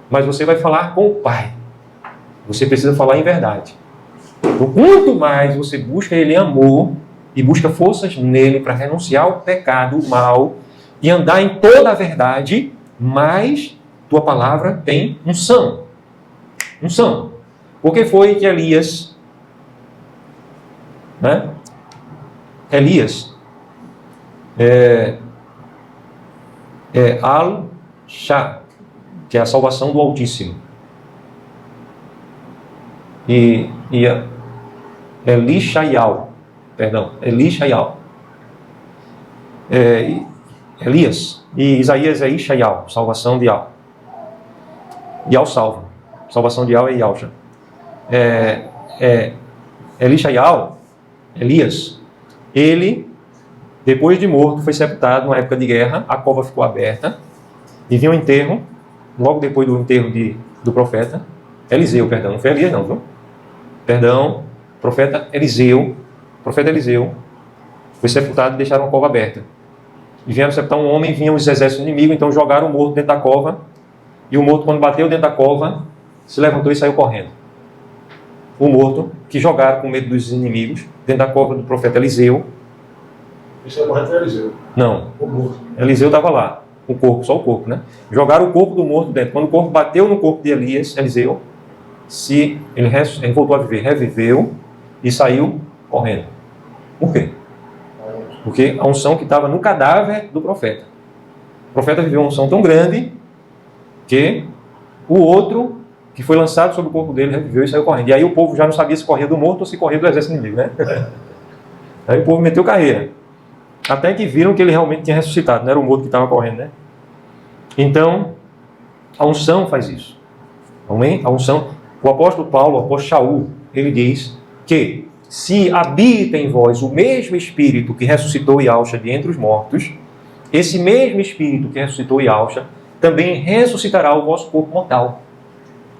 Mas você vai falar com o Pai. Você precisa falar em verdade. Então, quanto mais você busca ele em amor e busca forças nele para renunciar ao pecado, o mal, e andar em toda a verdade, mais tua palavra tem unção. Unção. Por que foi que Elias, Al-Shah, que é a salvação do Altíssimo, e Elishaial, Elias, e Isaías é Ishaial, salvação de Al. Yal salva, salvação de Al é Yalcha. Elishaial, Elias, ele, depois de morto, foi sepultado numa época de guerra, a cova ficou aberta, e vinha um enterro, logo depois do enterro do profeta Eliseu, não foi Elias não, viu? Profeta Eliseu foi sepultado e deixaram a cova aberta. E vieram sepultar um homem, vinham os exércitos inimigos, então jogaram o morto dentro da cova, e o morto, quando bateu dentro da cova, se levantou e saiu correndo. O morto, que jogaram com medo dos inimigos, dentro da cova do profeta Eliseu. Isso é correto, Eliseu? Não. O morto. Eliseu estava lá. O corpo, só o corpo, né? Jogaram o corpo do morto dentro. Quando o corpo bateu no corpo de Eliseu, ele voltou a viver, reviveu e saiu correndo. Por quê? Porque a unção que estava no cadáver do profeta. O profeta viveu uma unção tão grande que o outro, que foi lançado sobre o corpo dele, reviveu e saiu correndo. E aí o povo já não sabia se corria do morto ou se corria do exército inimigo, né? Aí o povo meteu carreira. Até que viram que ele realmente tinha ressuscitado, não era o morto que estava correndo, né? Então, a unção faz isso. Amém? A unção. O apóstolo Paulo, o apóstolo Shaul, ele diz que se habita em vós o mesmo Espírito que ressuscitou Yahshua de entre os mortos, esse mesmo Espírito que ressuscitou Yahshua também ressuscitará o vosso corpo mortal.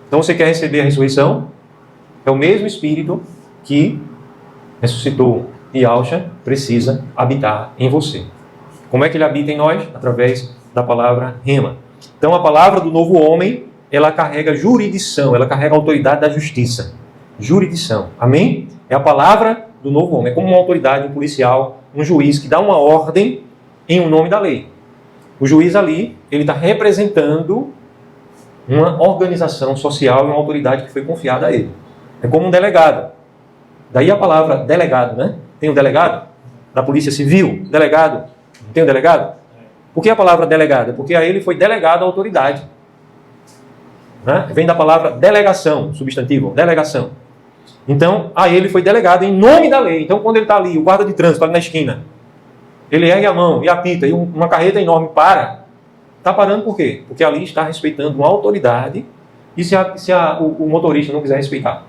Então você quer receber a ressurreição? É o mesmo Espírito que ressuscitou, Yahshua precisa habitar em você. Como é que ele habita em nós? Através da palavra rema. Então a palavra do novo homem, ela carrega jurisdição, ela carrega a autoridade da justiça. Jurisdição, amém? É a palavra do novo homem, é como uma autoridade, um policial, um juiz que dá uma ordem em um nome da lei. O juiz ali, ele está representando uma organização social e uma autoridade que foi confiada a ele. É como um delegado. Daí a palavra delegado, né? Tem um delegado da Polícia Civil, delegado. Não tem um delegado? Por que a palavra delegado? Porque a ele foi delegado a autoridade. Né? Vem da palavra delegação, substantivo, delegação. Então, a ele foi delegado em nome da lei. Então, quando ele está ali, o guarda de trânsito ali na esquina, ele ergue a mão e apita, e uma carreta enorme para. Está parando por quê? Porque ali está respeitando uma autoridade, e se o motorista não quiser respeitar?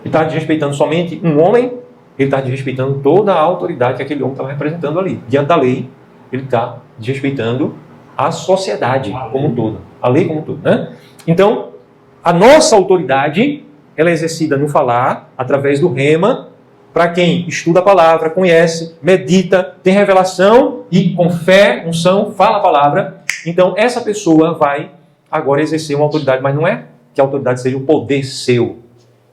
Ele está desrespeitando somente um homem, ele está desrespeitando toda a autoridade que aquele homem estava representando ali. Diante da lei, ele está desrespeitando a sociedade como um todo, a lei como um todo. Né? Então, a nossa autoridade, ela é exercida no falar, através do rema, para quem estuda a palavra, conhece, medita, tem revelação e com fé, unção, fala a palavra. Então, essa pessoa vai agora exercer uma autoridade, mas não é que a autoridade seja o poder seu.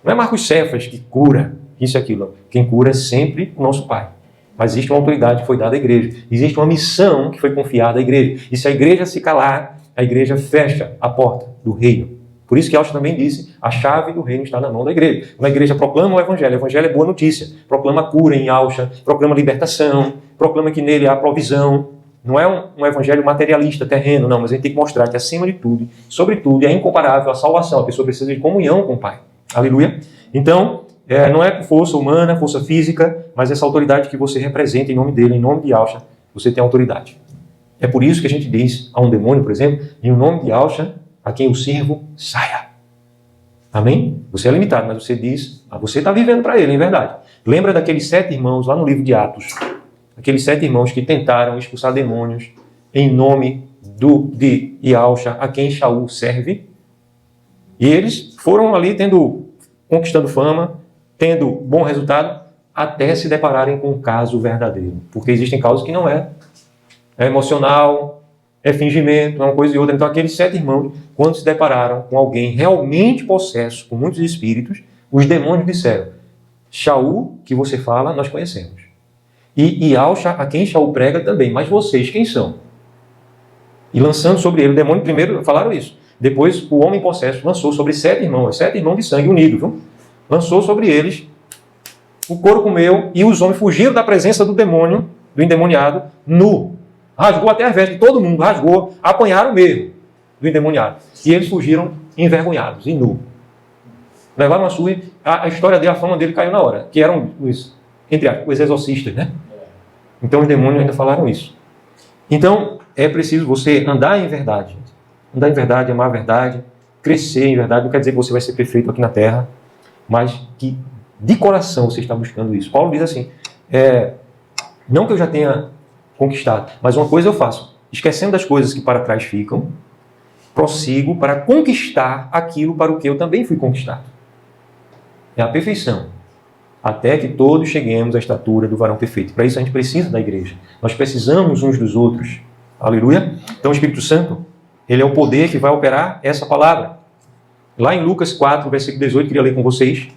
Não é Marcos Cefas que cura isso e aquilo. Quem cura é sempre o nosso Pai. Mas existe uma autoridade que foi dada à igreja. Existe uma missão que foi confiada à igreja. E se a igreja se calar, a igreja fecha a porta do reino. Por isso que Yahshua também disse, a chave do reino está na mão da igreja. Quando a igreja proclama o evangelho é boa notícia. Proclama cura em Yahshua, proclama libertação, proclama que nele há provisão. Não é um evangelho materialista, terreno, não. Mas a gente tem que mostrar que acima de tudo, sobretudo, é incomparável a salvação. A pessoa precisa de comunhão com o Pai. Aleluia. Então, não é por força humana, força física, mas essa autoridade que você representa em nome dele, em nome de Yahshua, você tem autoridade. É por isso que a gente diz a um demônio, por exemplo, em nome de Yahshua, a quem eu sirvo, saia. Amém? Você é limitado, mas você diz, você está vivendo para ele, em verdade. Lembra daqueles 7 irmãos lá no livro de Atos? Aqueles 7 irmãos que tentaram expulsar demônios em nome de Yahshua, a quem Shaul serve. E eles foram ali conquistando fama, tendo bom resultado, até se depararem com um caso verdadeiro. Porque existem causas que não é emocional, é fingimento, é uma coisa e outra. Então aqueles 7 irmãos, quando se depararam com alguém realmente possesso, com muitos espíritos, os demônios disseram, Shaul, que você fala, nós conhecemos. E Yahshua, a quem Shaul prega também, mas vocês quem são? E lançando sobre ele, o demônio primeiro falaram isso. Depois o homem possesso lançou sobre 7 irmãos, 7 irmãos de sangue unidos, viu? Lançou sobre eles, o couro comeu e os homens fugiram da presença do demônio, do endemoniado, nu. Rasgou até as vestes de todo mundo, rasgou, apanharam mesmo do endemoniado. E eles fugiram envergonhados e nu. Levaram a sua, a história dele, a fama dele caiu na hora, que eram os exorcistas, né? Então os demônios ainda falaram isso. Então é preciso você andar em verdade. Andar em verdade, amar a verdade, crescer em verdade. Não quer dizer que você vai ser perfeito aqui na terra, mas que de coração você está buscando isso. Paulo diz assim, não que eu já tenha conquistado, mas uma coisa eu faço, esquecendo das coisas que para trás ficam, prossigo para conquistar aquilo para o que eu também fui conquistado. É a perfeição, até que todos cheguemos à estatura do varão perfeito. Para isso a gente precisa da igreja, nós precisamos uns dos outros. Aleluia. Então o Espírito Santo, ele é o poder que vai operar essa palavra. Lá em Lucas 4, versículo 18, queria ler com vocês.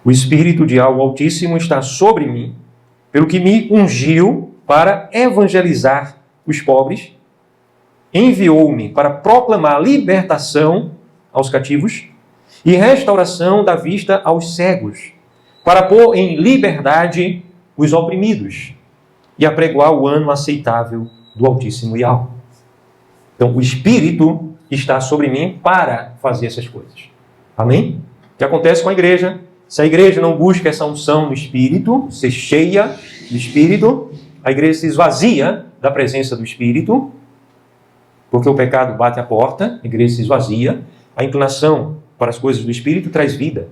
O Espírito de Altíssimo está sobre mim, pelo que me ungiu para evangelizar os pobres, enviou-me para proclamar libertação aos cativos e restauração da vista aos cegos, para pôr em liberdade os oprimidos e apregoar o ano aceitável do Altíssimo Yahweh. Então, o Espírito está sobre mim para fazer essas coisas. Amém? O que acontece com a igreja? Se a igreja não busca essa unção no Espírito, ser cheia do Espírito, a igreja se esvazia da presença do Espírito, porque o pecado bate à porta, a igreja se esvazia. A inclinação para as coisas do Espírito traz vida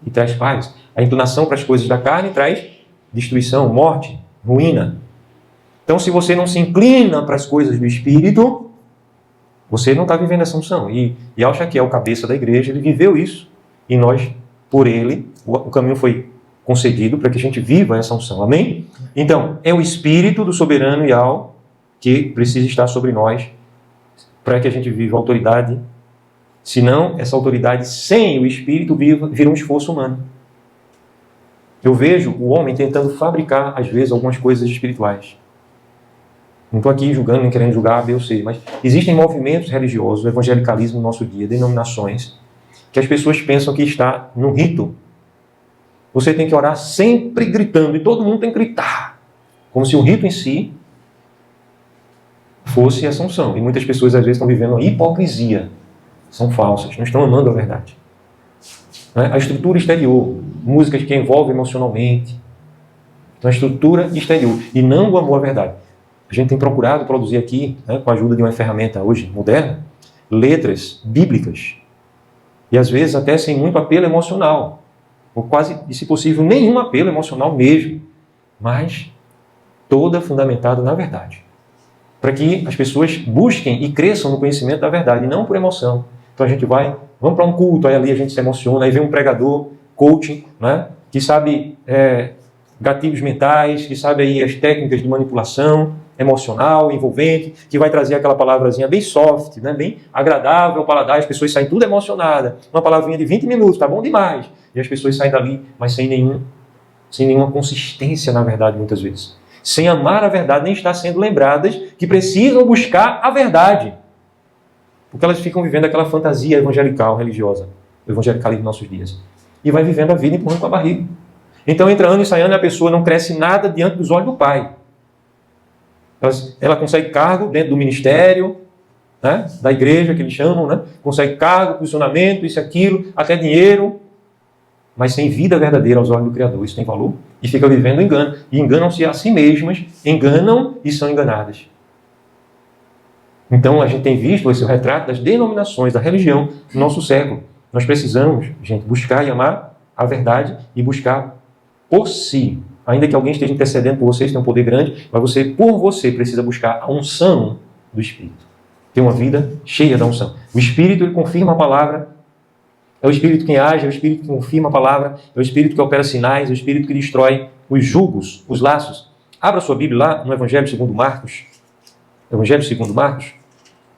e traz paz. A inclinação para as coisas da carne traz destruição, morte, ruína. Então, se você não se inclina para as coisas do Espírito, você não está vivendo essa unção. E Yahshua, que é o cabeça da igreja, ele viveu isso. E nós, por ele, o caminho foi concedido para que a gente viva essa unção. Amém? Então, é o Espírito do soberano Yahweh que precisa estar sobre nós para que a gente viva a autoridade. Senão, essa autoridade sem o Espírito vira um esforço humano. Eu vejo o homem tentando fabricar, às vezes, algumas coisas espirituais. Não estou aqui julgando, nem querendo julgar A, B ou C, mas existem movimentos religiosos, o evangelicalismo no nosso dia, denominações, que as pessoas pensam que está no rito. Você tem que orar sempre gritando, e todo mundo tem que gritar, como se o rito em si fosse essa unção. E muitas pessoas, às vezes, estão vivendo a hipocrisia. São falsas, não estão amando a verdade. A estrutura exterior, músicas que envolvem emocionalmente. Então, a estrutura exterior, e não o amor à verdade. A gente tem procurado produzir aqui, com a ajuda de uma ferramenta hoje moderna, letras bíblicas. E às vezes até sem muito apelo emocional. Ou quase, e se possível, nenhum apelo emocional mesmo. Mas toda fundamentada na verdade. Para que as pessoas busquem e cresçam no conhecimento da verdade, e não por emoção. Então a gente vai, vamos para um culto, aí ali a gente se emociona, aí vem um pregador, coaching, que sabe gatilhos mentais, que sabe aí as técnicas de manipulação emocional, envolvente, que vai trazer aquela palavrazinha bem soft, bem agradável ao paladar, as pessoas saem tudo emocionadas, uma palavrinha de 20 minutos, tá bom demais, e as pessoas saem dali, mas sem nenhuma consistência na verdade, muitas vezes. Sem amar a verdade, nem estar sendo lembradas que precisam buscar a verdade. Porque elas ficam vivendo aquela fantasia evangelical, religiosa, o evangelicalismo dos nossos dias. E vai vivendo a vida empurrando com a barriga. Então, entra ano e sai ano e a pessoa não cresce nada diante dos olhos do Pai. Ela consegue cargo dentro do ministério, da igreja, que eles chamam, consegue cargo, posicionamento, isso e aquilo, até dinheiro, mas sem vida verdadeira aos olhos do Criador. Isso tem valor? E fica vivendo engano. E enganam-se a si mesmas, enganam e são enganadas. Então, a gente tem visto esse retrato das denominações, da religião no nosso século. Nós precisamos, gente, buscar e amar a verdade e buscar por si. Ainda que alguém esteja intercedendo por vocês, tem um poder grande, mas você, por você, precisa buscar a unção do Espírito. Ter uma vida cheia da unção. O Espírito, ele confirma a palavra. É o Espírito quem age, é o Espírito que confirma a palavra, é o Espírito que opera sinais, é o Espírito que destrói os julgos, os laços. Abra sua Bíblia lá no Evangelho segundo Marcos. Evangelho segundo Marcos.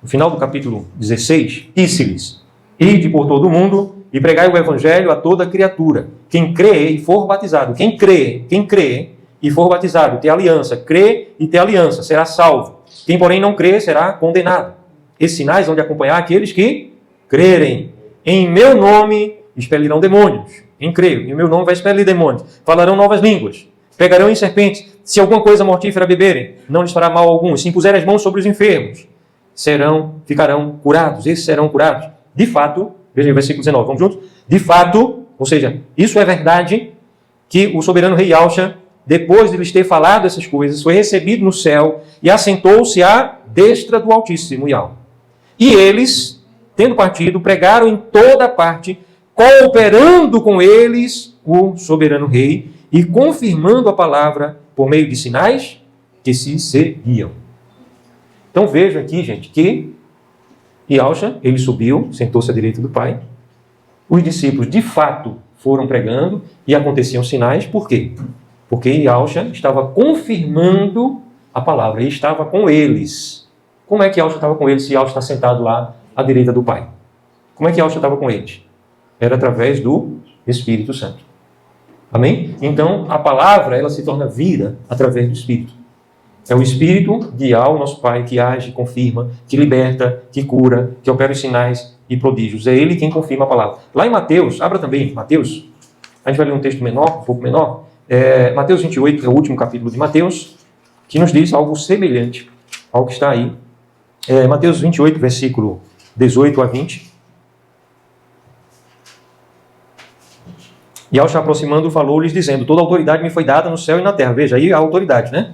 No final do capítulo 16, disse-lhes: Ide por todo o mundo e pregai o Evangelho a toda criatura. Quem crê e for batizado, quem crê e for batizado, ter aliança, crê e ter aliança, será salvo. Quem, porém, não crê, será condenado. Esses sinais vão de acompanhar aqueles que crerem. Em meu nome expelirão demônios. Quem crê, em meu nome vai expelir demônios. Falarão novas línguas. Pegarão em serpentes. Se alguma coisa mortífera beberem, não lhes fará mal algum. Se impuserem as mãos sobre os enfermos, ficarão curados. Esses serão curados. De fato, veja aí o versículo 19, vamos juntos? De fato, ou seja, isso é verdade, que o soberano rei Yahushua, depois de lhes ter falado essas coisas, foi recebido no céu e assentou-se à destra do Altíssimo Yahuwah. E eles, tendo partido, pregaram em toda parte, cooperando com eles o soberano rei e confirmando a palavra por meio de sinais que se seguiam. Então vejam aqui, gente, que Yahushua, ele subiu, sentou-se à direita do Pai. Os discípulos, de fato, foram pregando e aconteciam sinais. Por quê? Porque Yahushua estava confirmando a palavra. Ele estava com eles. Como é que Yahushua estava com eles se Yahushua está sentado lá à direita do Pai? Como é que Yahushua estava com eles? Era através do Espírito Santo. Amém? Então, a palavra, ela se torna vida através do Espírito. É o Espírito de Yahuwah, nosso Pai, que age, confirma, que liberta, que cura, que opera os sinais e prodígios. É Ele quem confirma a palavra. Lá em Mateus, abra também Mateus, a gente vai ler um texto menor, um pouco menor. Mateus 28, que é o último capítulo de Mateus, que nos diz algo semelhante ao que está aí. Mateus 28, versículo 18 a 20. E ao se aproximando, falou-lhes, dizendo: toda autoridade me foi dada no céu e na terra. Veja, aí a autoridade, né?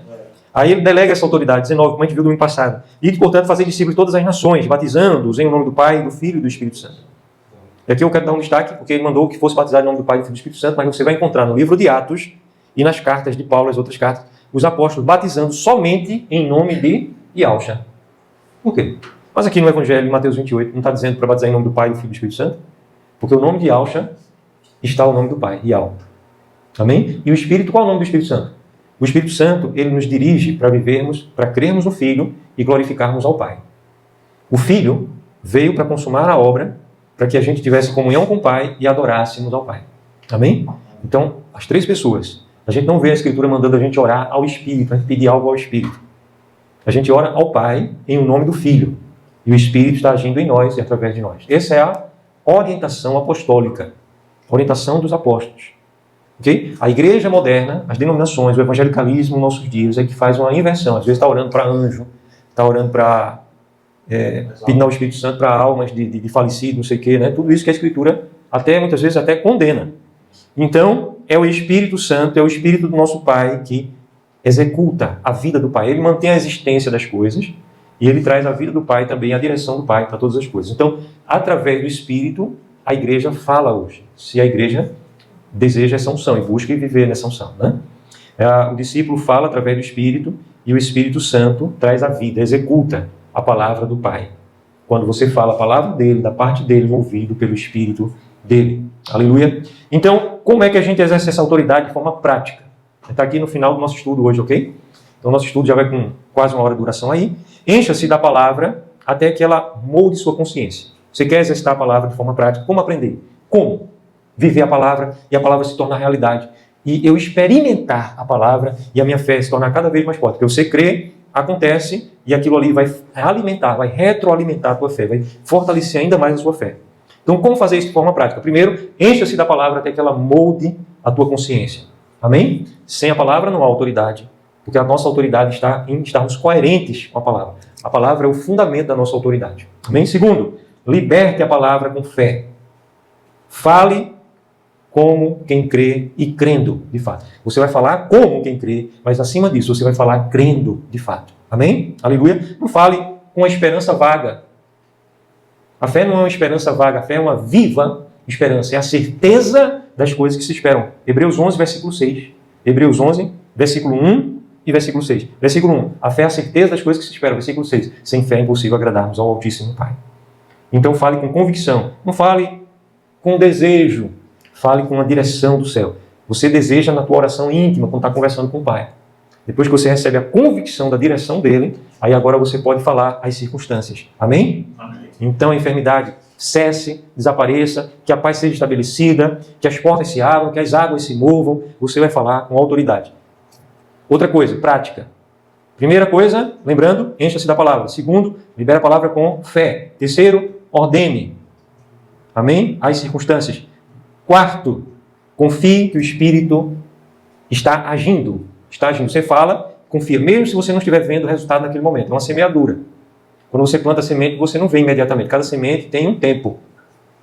Aí ele delega essa autoridade, 19, como a gente viu domingo passado. E, portanto, fazer discípulos de todas as nações, batizando-os em nome do Pai, do Filho e do Espírito Santo. E aqui eu quero dar um destaque, porque ele mandou que fosse batizado em nome do Pai, do Filho e do Espírito Santo, mas você vai encontrar no livro de Atos e nas cartas de Paulo, as outras cartas, os apóstolos batizando somente em nome de Yahushua. Por quê? Mas aqui no Evangelho, em Mateus 28, não está dizendo para batizar em nome do Pai, do Filho e do Espírito Santo? Porque o nome de Yahushua está o nome do Pai, Yahuwah. Amém? E o Espírito, qual é o nome do Espírito Santo? O Espírito Santo, ele nos dirige para vivermos, para crermos no Filho e glorificarmos ao Pai. O Filho veio para consumar a obra, para que a gente tivesse comunhão com o Pai e adorássemos ao Pai. Amém? Então, as três pessoas. A gente não vê a Escritura mandando a gente orar ao Espírito, a gente pedir algo ao Espírito. A gente ora ao Pai em o nome do Filho. E o Espírito está agindo em nós e através de nós. Essa é a orientação apostólica. Orientação dos apóstolos. Okay? A igreja moderna, as denominações, o evangelicalismo nos nossos dias é que faz uma inversão. Às vezes está orando para anjo, está orando para pedindo ao Espírito Santo para almas de falecido, não sei o quê, né? Tudo isso que a Escritura até muitas vezes até condena. Então, é o Espírito Santo, é o Espírito do nosso Pai que executa a vida do Pai. Ele mantém a existência das coisas e ele traz a vida do Pai também, a direção do Pai para todas as coisas. Então, através do Espírito, a igreja fala hoje. Se a igreja deseja essa unção e busca viver nessa unção, né? O discípulo fala através do Espírito e o Espírito Santo traz a vida, executa a palavra do Pai. Quando você fala a palavra dele, da parte dele, ouvido pelo Espírito dele. Aleluia. Então, como é que a gente exerce essa autoridade de forma prática? Está aqui no final do nosso estudo hoje, ok? Então, nosso estudo já vai com quase 1 hora de duração aí. Encha-se da palavra até que ela molde sua consciência. Você quer exercitar a palavra de forma prática? Como aprender? Como? Viver a palavra e a palavra se tornar realidade. E eu experimentar a palavra e a minha fé se tornar cada vez mais forte. Porque você crê, acontece e aquilo ali vai alimentar, vai retroalimentar a tua fé, vai fortalecer ainda mais a sua fé. Então, como fazer isso de forma prática? Primeiro, encha-se da palavra até que ela molde a tua consciência. Amém? Sem a palavra não há autoridade, porque a nossa autoridade está em estarmos coerentes com a palavra. A palavra é o fundamento da nossa autoridade. Amém? Segundo, liberte a palavra com fé. Fale como quem crê e crendo, de fato. Você vai falar como quem crê, mas acima disso, você vai falar crendo, de fato. Amém? Aleluia? Não fale com a esperança vaga. A fé não é uma esperança vaga, a fé é uma viva esperança. É a certeza das coisas que se esperam. Hebreus 11, versículo 6. Hebreus 11, versículo 1 e versículo 6. Versículo 1. A fé é a certeza das coisas que se esperam. Versículo 6. Sem fé é impossível agradarmos ao Altíssimo Pai. Então fale com convicção. Não fale com desejo. Fale com a direção do céu. Você deseja na tua oração íntima, quando está conversando com o Pai. Depois que você recebe a convicção da direção dele, aí agora você pode falar as circunstâncias. Amém? Amém. Então a enfermidade cesse, desapareça, que a paz seja estabelecida, que as portas se abram, que as águas se movam. Você vai falar com autoridade. Outra coisa, prática. Primeira coisa, lembrando, encha-se da palavra. Segundo, libera a palavra com fé. Terceiro, ordene. Amém? As circunstâncias. Quarto, confie que o Espírito está agindo. Está agindo. Você fala, confia, mesmo se você não estiver vendo o resultado naquele momento. É uma semeadura. Quando você planta a semente, você não vê imediatamente. Cada semente tem um tempo,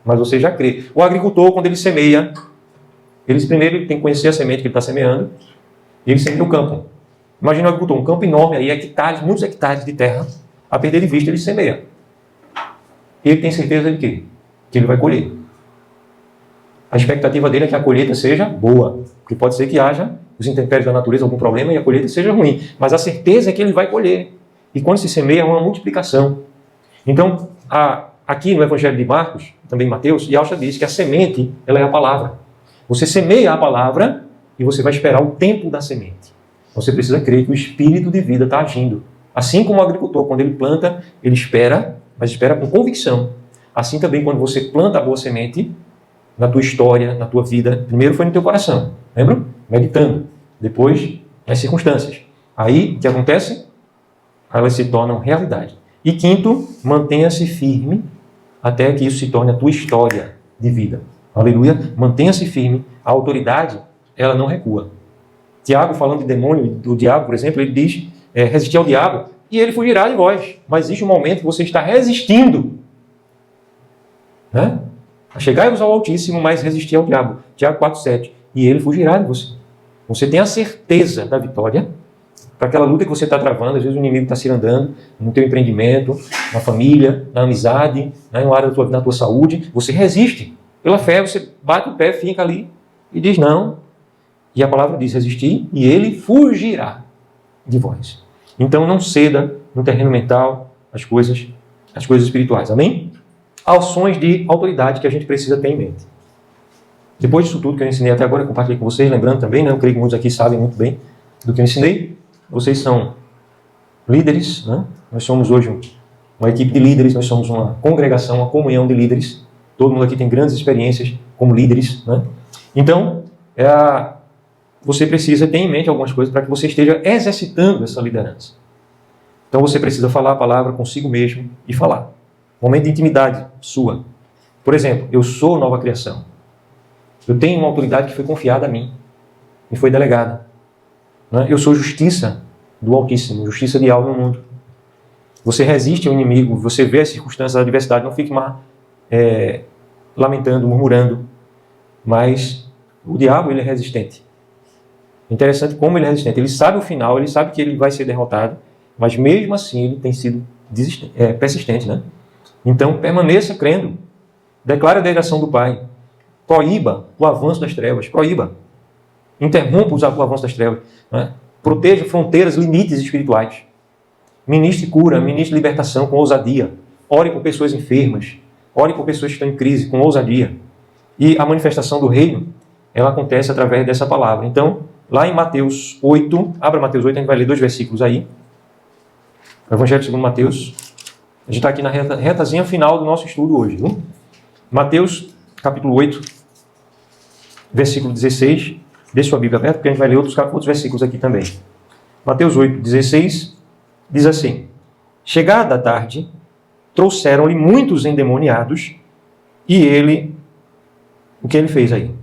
mas você já crê. O agricultor, quando ele semeia, ele primeiro tem que conhecer a semente que ele está semeando, e ele semeia o campo. Imagina o agricultor, um campo enorme aí, hectares, muitos hectares de terra, a perder de vista ele semeia. E ele tem certeza de quê? Que ele vai colher. A expectativa dele é que a colheita seja boa, porque pode ser que haja os intempéries da natureza, algum problema, e a colheita seja ruim. Mas a certeza é que ele vai colher. E quando se semeia, é uma multiplicação. Então, aqui no Evangelho de Marcos, também Mateus, Yahshua diz que a semente, ela é a palavra. Você semeia a palavra e você vai esperar o tempo da semente. Você precisa crer que o Espírito de vida está agindo. Assim como o agricultor, quando ele planta, ele espera, mas espera com convicção. Assim também, quando você planta a boa semente, na tua história, na tua vida, primeiro foi no teu coração, lembra? Meditando. Depois, nas circunstâncias. Aí, o que acontece? Elas se tornam realidade. E quinto, mantenha-se firme até que isso se torne a tua história de vida. Aleluia. Mantenha-se firme. A autoridade, ela não recua. Tiago, falando de demônio, do diabo, por exemplo, ele diz, resistir ao diabo e ele fugirá de vós. Mas existe um momento que você está resistindo. Né? Chegai-vos ao Altíssimo, mas resistir ao diabo. Tiago 4,7. E ele fugirá de você. Você tem a certeza da vitória para aquela luta que você está travando. Às vezes o inimigo está se andando no teu empreendimento, na família, na amizade, na área da tua saúde. Você resiste. Pela fé, você bate o pé, fica ali e diz não. E a palavra diz resistir e ele fugirá de vós. Então não ceda no terreno mental as coisas espirituais. Amém? Ações de autoridade que a gente precisa ter em mente. Depois disso tudo que eu ensinei até agora, eu compartilhei com vocês, lembrando também, né, eu creio que muitos aqui sabem muito bem do que eu ensinei. Vocês são líderes, né? Nós somos hoje uma equipe de líderes, nós somos uma congregação, uma comunhão de líderes. Todo mundo aqui tem grandes experiências como líderes, né? Então, você precisa ter em mente algumas coisas para que você esteja exercitando essa liderança. Então você precisa falar a palavra consigo mesmo e falar. Momento de intimidade sua. Por exemplo, eu sou nova criação. Eu tenho uma autoridade que foi confiada a mim, me foi delegada. Né? Eu sou justiça do Altíssimo, justiça de alma no mundo. Você resiste ao inimigo, você vê as circunstâncias da adversidade, não fique mais lamentando, murmurando. Mas o diabo, ele é resistente. Interessante como ele é resistente. Ele sabe o final, ele sabe que ele vai ser derrotado, mas mesmo assim ele tem sido persistente, né? Então permaneça crendo. Declare a direção do Pai. Proíba o avanço das trevas. Proíba. Interrompa o avanço das trevas. Né? Proteja fronteiras, limites espirituais. Ministre cura, ministre libertação com ousadia. Ore por pessoas enfermas. Ore por pessoas que estão em crise com ousadia. E a manifestação do reino, ela acontece através dessa palavra. Então, lá em Mateus 8, abra Mateus 8, a gente vai ler 2 versículos aí. Evangelho segundo Mateus. A gente está aqui na retazinha final do nosso estudo hoje. Viu? Mateus, capítulo 8, versículo 16. Deixe sua Bíblia aberta, porque a gente vai ler outros versículos aqui também. Mateus 8, 16, diz assim: Chegada a tarde, trouxeram-lhe muitos endemoniados, e ele, o que ele fez aí?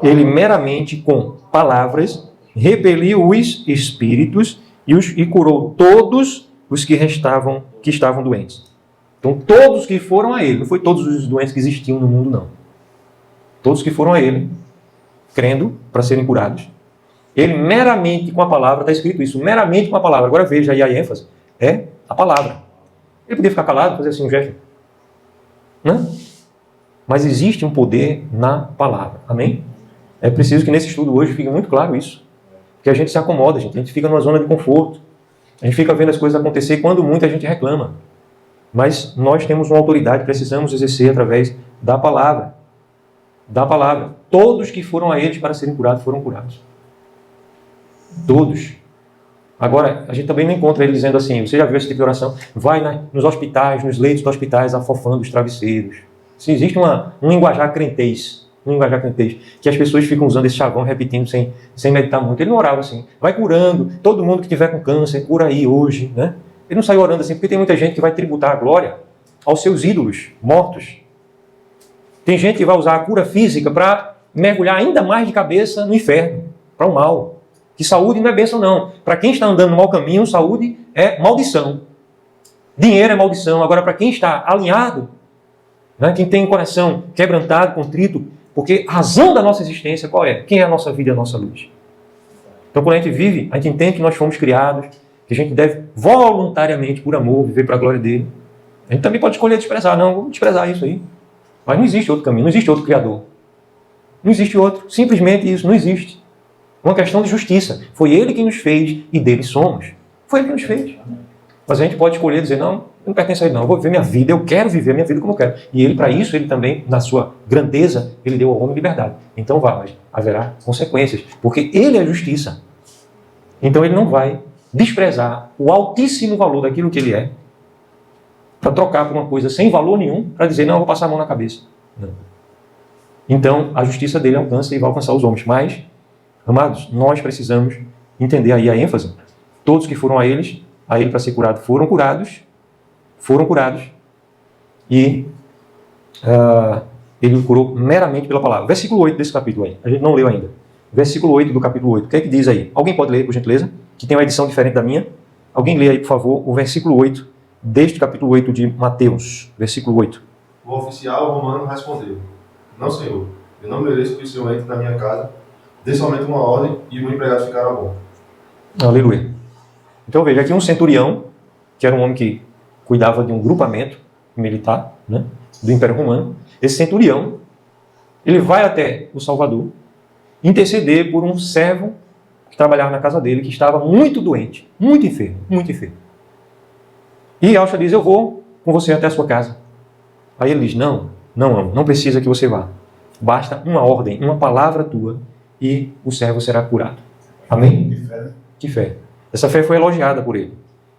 Ele meramente com palavras repeliu os espíritos e curou todos os que estavam doentes. Então todos que foram a ele, não foi todos os doentes que existiam no mundo, não. Todos que foram a ele, crendo para serem curados. Ele meramente com a palavra, está escrito isso, meramente com a palavra. Agora veja aí a ênfase, é a palavra. Ele podia ficar calado, fazer assim um gesto. Não? Mas existe um poder na palavra. Amém? É preciso que nesse estudo hoje fique muito claro isso. Porque a gente se acomoda, a gente fica numa zona de conforto. A gente fica vendo as coisas acontecer quando muita gente reclama. Mas nós temos uma autoridade, precisamos exercer através da palavra. Da palavra. Todos que foram a eles para serem curados, foram curados. Todos. Agora, a gente também não encontra ele dizendo assim, você já viu esse tipo de oração? Vai nos hospitais, nos leitos dos hospitais, afofando os travesseiros. Se existe um linguajar crentez, que as pessoas ficam usando esse chavão, repetindo sem meditar muito. Ele não orava assim. Vai curando, todo mundo que tiver com câncer, cura aí hoje. Né? Ele não saiu orando assim, porque tem muita gente que vai tributar a glória aos seus ídolos mortos. Tem gente que vai usar a cura física para mergulhar ainda mais de cabeça no inferno, para o mal. Que saúde não é bênção, não. Para quem está andando no mau caminho, saúde é maldição. Dinheiro é maldição. Agora, para quem está alinhado, né, quem tem o coração quebrantado, contrito, porque a razão da nossa existência qual é? Quem é a nossa vida e a nossa luz? Então, quando a gente vive, a gente entende que nós fomos criados, que a gente deve voluntariamente, por amor, viver para a glória dele. A gente também pode escolher desprezar. Não, vamos desprezar isso aí. Mas não existe outro caminho, não existe outro Criador. Não existe outro. Simplesmente isso, não existe. Uma questão de justiça. Foi Ele quem nos fez e dele somos. Foi Ele que nos fez. Mas a gente pode escolher dizer, não, eu não pertenço a Ele não, eu vou viver minha vida, eu quero viver minha vida como eu quero. E Ele, para isso, Ele também, na sua grandeza, Ele deu ao homem liberdade. Então mas haverá consequências, porque Ele é a justiça. Então Ele não vai desprezar o altíssimo valor daquilo que Ele é, para trocar por uma coisa sem valor nenhum, para dizer, não, eu vou passar a mão na cabeça. Não. Então, a justiça dele alcança e vai alcançar os homens. Mas, amados, nós precisamos entender aí a ênfase. Todos que foram a ele para ser curado, foram curados. E ele curou meramente pela palavra. Versículo 8 desse capítulo aí. A gente não leu ainda. Versículo 8 do capítulo 8. O que é que diz aí? Alguém pode ler, por gentileza? Que tem uma edição diferente da minha. Alguém lê aí, por favor, o versículo 8 deste capítulo 8 de Mateus. Versículo 8. O oficial romano respondeu: Não, senhor, eu não mereço que o senhor entre na minha casa, dê somente uma ordem e o meu empregado ficará bom. Aleluia. Então veja, aqui um centurião, que era um homem que cuidava de um grupamento militar, né, do Império Romano. Esse centurião, ele vai até o Salvador interceder por um servo que trabalhava na casa dele, que estava muito doente, muito enfermo. E Yahshua diz, eu vou com você até a sua casa. Aí ele diz, não precisa que você vá. Basta uma ordem, uma palavra tua e o servo será curado. Amém? Que fé, né? Que fé. Essa fé foi elogiada por ele.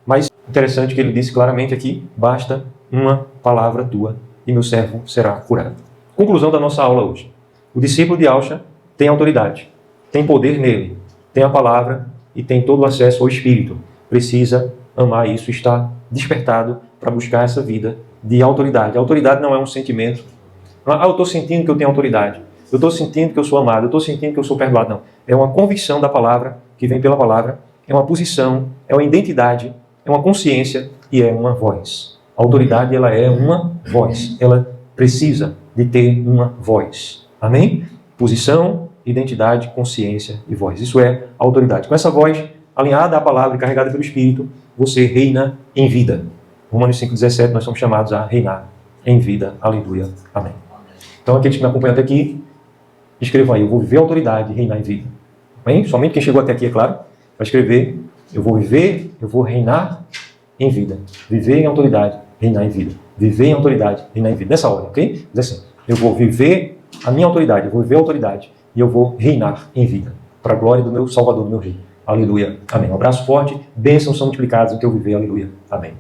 Mas interessante que ele disse claramente aqui, basta uma palavra tua e meu servo será curado. Conclusão da nossa aula hoje. O discípulo de Alcha tem autoridade, tem poder nele, tem a palavra e tem todo o acesso ao Espírito. Precisa amar isso, estar despertado para buscar essa vida de autoridade. A autoridade não é um sentimento. Eu estou sentindo que eu tenho autoridade. Eu estou sentindo que eu sou amado. Eu estou sentindo que eu sou perdoado. Não. É uma convicção da palavra, que vem pela palavra. É uma posição, é uma identidade, é uma consciência e é uma voz. A autoridade, ela é uma voz. Ela precisa de ter uma voz. Amém? Posição, identidade, consciência e voz. Isso é autoridade. Com essa voz alinhada à palavra e carregada pelo Espírito, você reina em vida. Romanos 5,17, nós somos chamados a reinar em vida. Aleluia. Amém. Então, aqueles que me acompanham até aqui, escrevam aí, eu vou viver a autoridade e reinar em vida. Amém? Somente quem chegou até aqui, é claro, vai escrever, eu vou viver, eu vou reinar em vida. Viver em autoridade, reinar em vida. Viver em autoridade, reinar em vida. Nessa ordem, ok? Diz assim, eu vou viver a minha autoridade, eu vou viver a autoridade e eu vou reinar em vida. Para a glória do meu Salvador, do meu Rei. Aleluia. Amém. Um abraço forte, bênçãos são multiplicadas no teu viver. Aleluia. Amém.